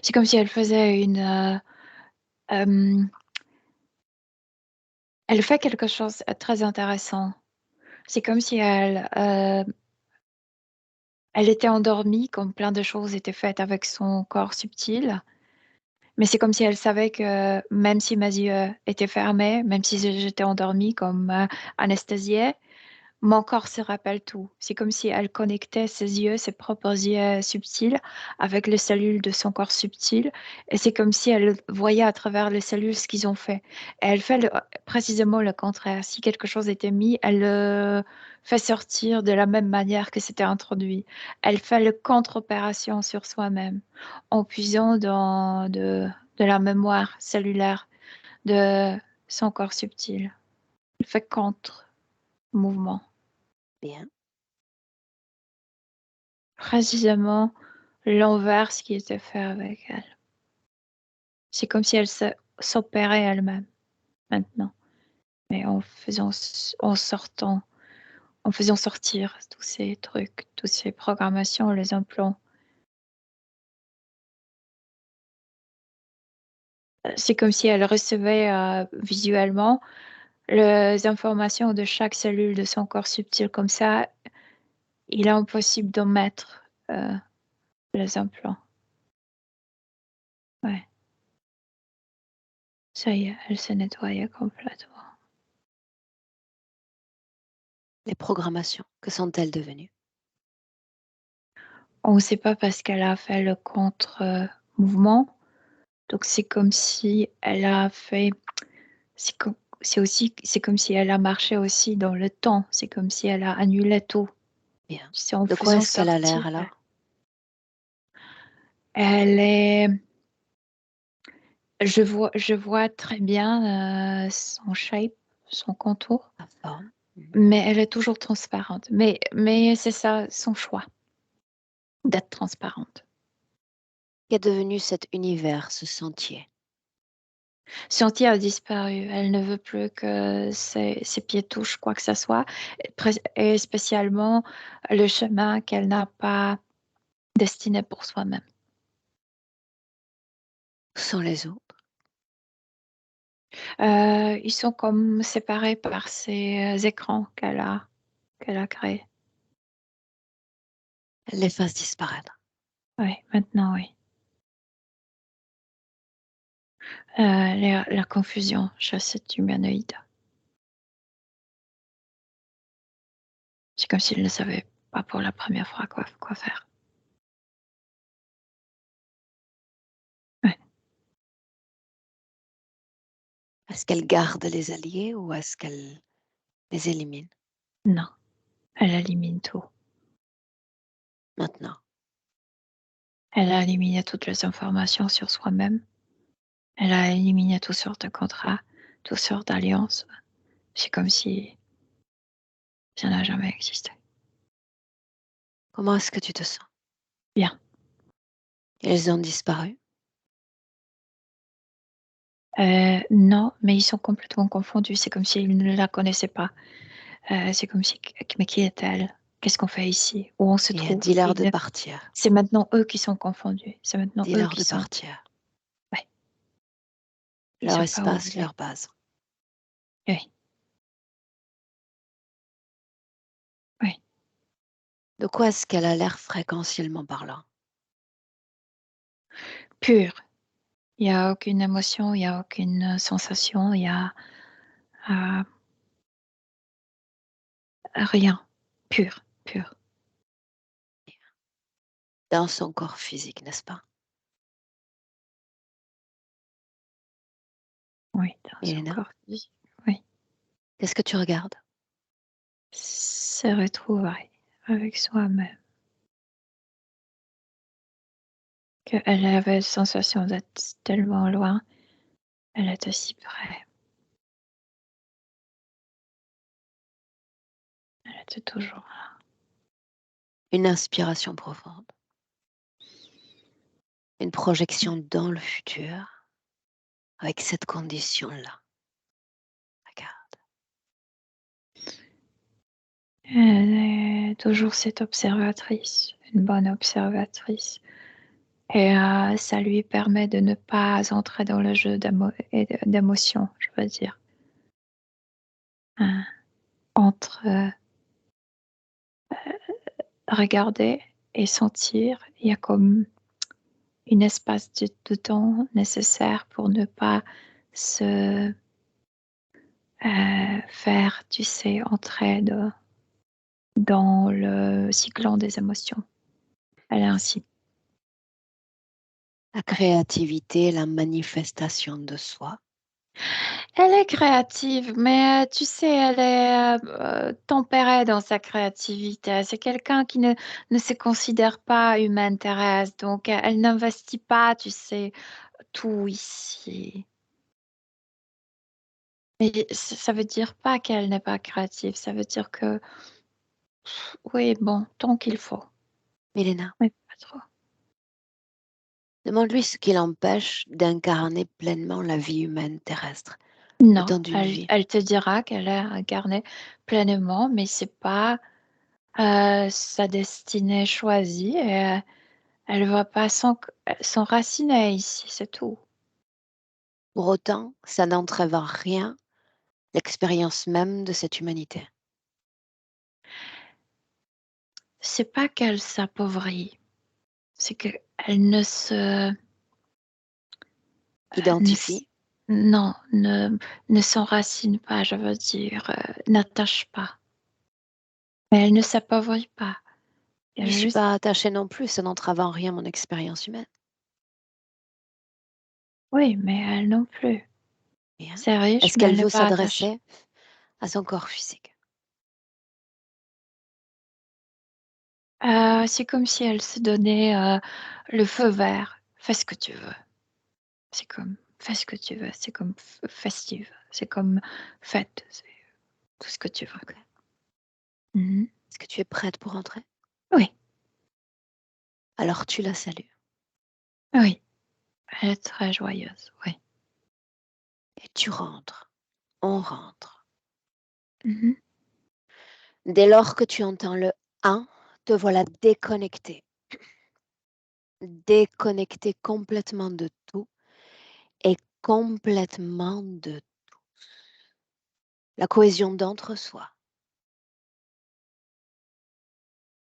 C'est comme si elle faisait elle fait quelque chose de très intéressant. C'est comme si elle était endormie, comme plein de choses étaient faites avec son corps subtil. Mais c'est comme si elle savait que même si mes yeux étaient fermés, même si j'étais endormie comme anesthésiée, mon corps se rappelle tout. C'est comme si elle connectait ses yeux, ses propres yeux subtils, avec les cellules de son corps subtil. Et c'est comme si elle voyait à travers les cellules ce qu'ils ont fait. Et elle fait précisément le contraire. Si quelque chose était mis, elle le fait sortir de la même manière que c'était introduit. Elle fait le contre-opération sur soi-même en puisant dans de la mémoire cellulaire de son corps subtil. Elle fait contre-mouvement. Bien. Précisément l'inverse qui était fait avec elle. C'est comme si elle s'opérait elle-même maintenant, mais en faisant sortir tous ces trucs, toutes ces programmations, les implants. C'est comme si elle recevait visuellement les informations de chaque cellule de son corps subtil. Comme ça, il est impossible d'en mettre les implants. Ouais, ça y est, elle s'est nettoyée complètement. Les programmations, que sont-elles devenues? On ne sait pas parce qu'elle a fait le contre-mouvement. Donc c'est comme si elle a fait, c'est c'est comme si elle a marché aussi dans le temps. C'est comme si elle a annulé tout. Bien. Tu sais, en De quoi faisant est-ce qu'elle a sortir, l'air alors? elle est je vois très bien, son shape, son contour, La forme? Mhm. mais elle est toujours transparente. Mais c'est ça son choix, d'être transparente. Qu'est devenu cet univers, ce sentier? Scientia a disparu. Elle ne veut plus que ses pieds touchent quoi que ce soit, et spécialement le chemin qu'elle n'a pas destiné pour soi-même. Où sont les autres? Ils sont comme séparés par ces écrans qu'elle a créés. Elle les fasse disparaître. Oui, maintenant, oui. La confusion chez cet humanoïde. C'est comme s'il ne savait pas pour la première fois quoi faire. Ouais, Est-ce qu'elle garde les alliés ou est-ce qu'elle les élimine non, elle élimine tout. maintenant? Elle a éliminé toutes les informations sur soi-même. Elle a éliminé toutes sortes de contrats, toutes sortes d'alliances. C'est comme si ça n'a jamais existé. Comment est-ce que tu te sens? Bien. Elles ont disparu? Non, mais ils sont complètement confondus. C'est comme s'ils ne la connaissaient pas. C'est comme si, mais qui est-elle? Qu'est-ce qu'on fait ici? Où on se Et trouve? dis-leur de partir. C'est maintenant eux qui sont confondus. C'est maintenant eux Dis-leur qui de sont. partir. Ouais, ils Leur savent pas où espace, aller. leur base. Oui, oui. De quoi est-ce qu'elle a l'air fréquentiellement parlant? Pur. Il n'y a aucune émotion, il n'y a aucune sensation, il y a euh, rien. Pur, pur. Dans son corps physique, n'est-ce pas? Oui, dans son Elena, corps physique. Oui. qu'est-ce que tu regardes? Se retrouver avec soi-même. Qu'elle avait la sensation d'être tellement loin, elle était si près. Elle était toujours là. Une inspiration profonde. Une projection dans le futur avec cette condition-là. Regarde. Elle est toujours cette observatrice, une bonne observatrice. Et ça lui permet de ne pas entrer dans le jeu d'émotions, je veux dire. Hein, entre regarder et sentir, il y a comme une espace de temps nécessaire pour ne pas se faire, tu sais, entrer dans le cyclone des émotions. Elle est ainsi. La créativité, la manifestation de soi. Elle est créative, mais tu sais, elle est tempérée dans sa créativité. C'est quelqu'un qui ne se considère pas humaine terrestre, donc elle n'investit pas, tu sais, tout ici. Mais ça veut dire pas qu'elle n'est pas créative, ça veut dire que, oui, bon, tant qu'il faut, Milena, mais pas trop. demande-lui ce qui l'empêche d'incarner pleinement la vie humaine terrestre, le Non, temps d'une vie. elle te dira qu'elle est incarnée pleinement, mais c'est pas sa destinée choisie et elle va pas s'enraciner ici, c'est tout. Pour autant, ça n'entrave en rien l'expérience même de cette humanité. C'est pas qu'elle s'appauvrit, c'est qu'elle ne s- Identifie, non, ne s'enracine pas, je veux dire, n'attache pas. Mais elle ne s'appauvrit pas. Il y je a ne suis juste, pas attachée non plus, ça n'entrave en rien mon expérience humaine. oui, mais elle non plus. Bien. C'est riche, Est-ce mais qu'elle elle n'est veut pas attachée. s'adresser à son corps physique? C'est comme si elle se donnait, le feu vert. Fais ce que tu veux. C'est comme: «Fais ce que tu veux», c'est comme festive, c'est comme fête, c'est tout ce que tu veux. OK. Mmh. Est-ce que tu es prête pour entrer? Oui, Alors tu la salues oui, elle est très joyeuse, oui. et tu rentres. On rentre. Mmh. Dès lors que tu entends le 1, te voilà déconnecté. Déconnecté complètement de tout et complètement de la cohésion d'entre-soi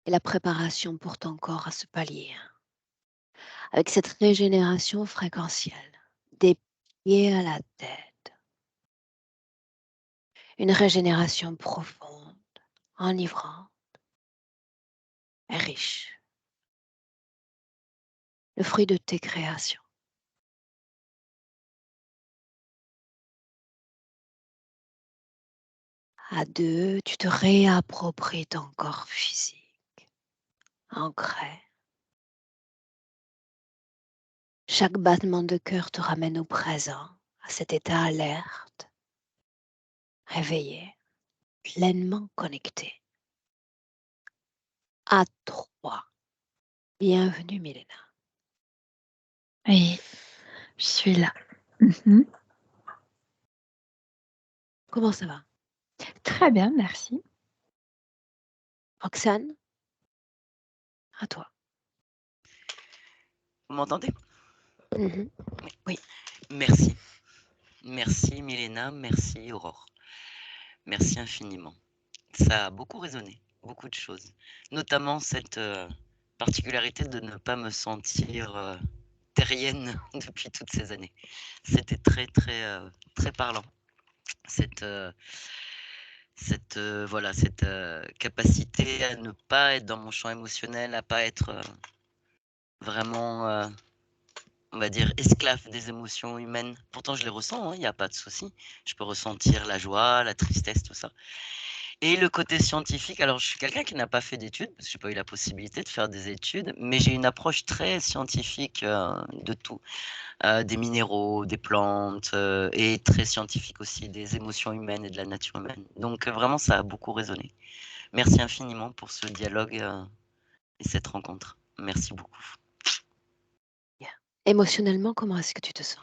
et la préparation pour ton corps à ce palier. Avec cette régénération fréquentielle, des pieds à la tête, une régénération profonde, enivrante et riche, le fruit de tes créations. À deux, tu te réappropries ton corps physique, ancré. Chaque battement de cœur te ramène au présent, à cet état alerte, réveillé, pleinement connecté. À trois. Bienvenue, Milena. Oui, je suis là. Mmh. Comment ça va? Très bien, merci. Roxane, à toi. Vous m'entendez? Mhm. Oui. Oui. Merci. Merci Milena, merci Aurore. Merci infiniment. Ça a beaucoup résonné, beaucoup de choses. Notamment cette particularité de ne pas me sentir terrienne depuis toutes ces années. C'était très, très, très parlant. Cette, voilà, cette capacité à ne pas être dans mon champ émotionnel, à pas être vraiment, on va dire, esclave des émotions humaines. Pourtant, je les ressens, il n'y a pas de souci. Je peux ressentir la joie, la tristesse, tout ça. Et le côté scientifique, alors je suis quelqu'un qui n'a pas fait d'études, parce que j'ai pas eu la possibilité de faire des études, mais j'ai une approche très scientifique de tout, des minéraux, des plantes, et très scientifique aussi des émotions humaines et de la nature humaine. Donc vraiment, ça a beaucoup résonné. Merci infiniment pour ce dialogue et cette rencontre. Merci beaucoup. Bien. Émotionnellement, comment est-ce que tu te sens?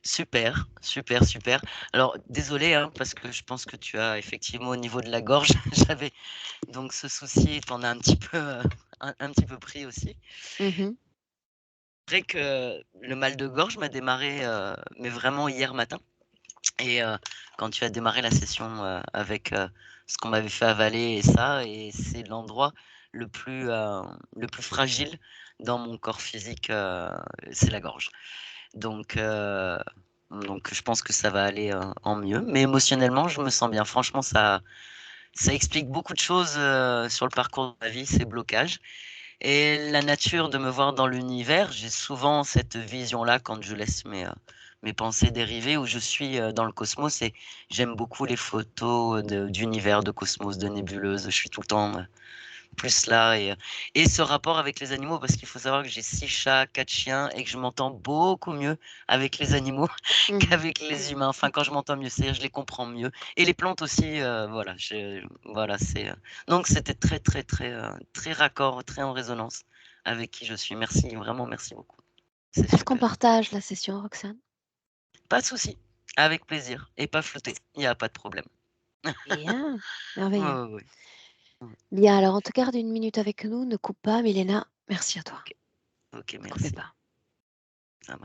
Super, super, super. Alors désolé, hein, parce que je pense que tu as effectivement au niveau de la gorge, j'avais donc ce souci, t'en as un petit peu, un petit peu pris aussi. Mhm. C'est vrai que le mal de gorge m'a démarré, mais vraiment hier matin. Et quand tu as démarré la session avec ce qu'on m'avait fait avaler et c'est l'endroit le plus fragile dans mon corps physique, c'est la gorge. Donc, euh, donc je pense que ça va aller en mieux. Mais émotionnellement, je me sens bien. Franchement, ça explique beaucoup de choses sur le parcours de ma vie, ces blocages. Et la nature de me voir dans l'univers, j'ai souvent cette vision-là quand je laisse mes pensées dériver, où je suis dans le cosmos et j'aime beaucoup les photos d'univers, de cosmos, de nébuleuses. Je suis tout le temps plus là et ce rapport avec les animaux, parce qu'il faut savoir que j'ai 6 chats, 4 chiens et que je m'entends beaucoup mieux avec les animaux Mhm. qu'avec les humains. Enfin, quand je m'entends mieux, c'est-à-dire je les comprends mieux. Et les plantes aussi, voilà, voilà, donc c'était très, très, très, très raccord, très en résonance avec qui je suis. Merci, vraiment, merci beaucoup. C'est Est-ce qu'on super. partage la session, Roxane? Pas de souci, avec plaisir. Et pas flouté, il n'y a pas de problème. Bien, Ouais, merveilleux. ouais, ouais. Ouais. Bien, alors on te garde une minute avec nous. Ne coupe pas, Milena. Merci à toi. Ok, ok, Ne coupez merci. pas. Ça marche.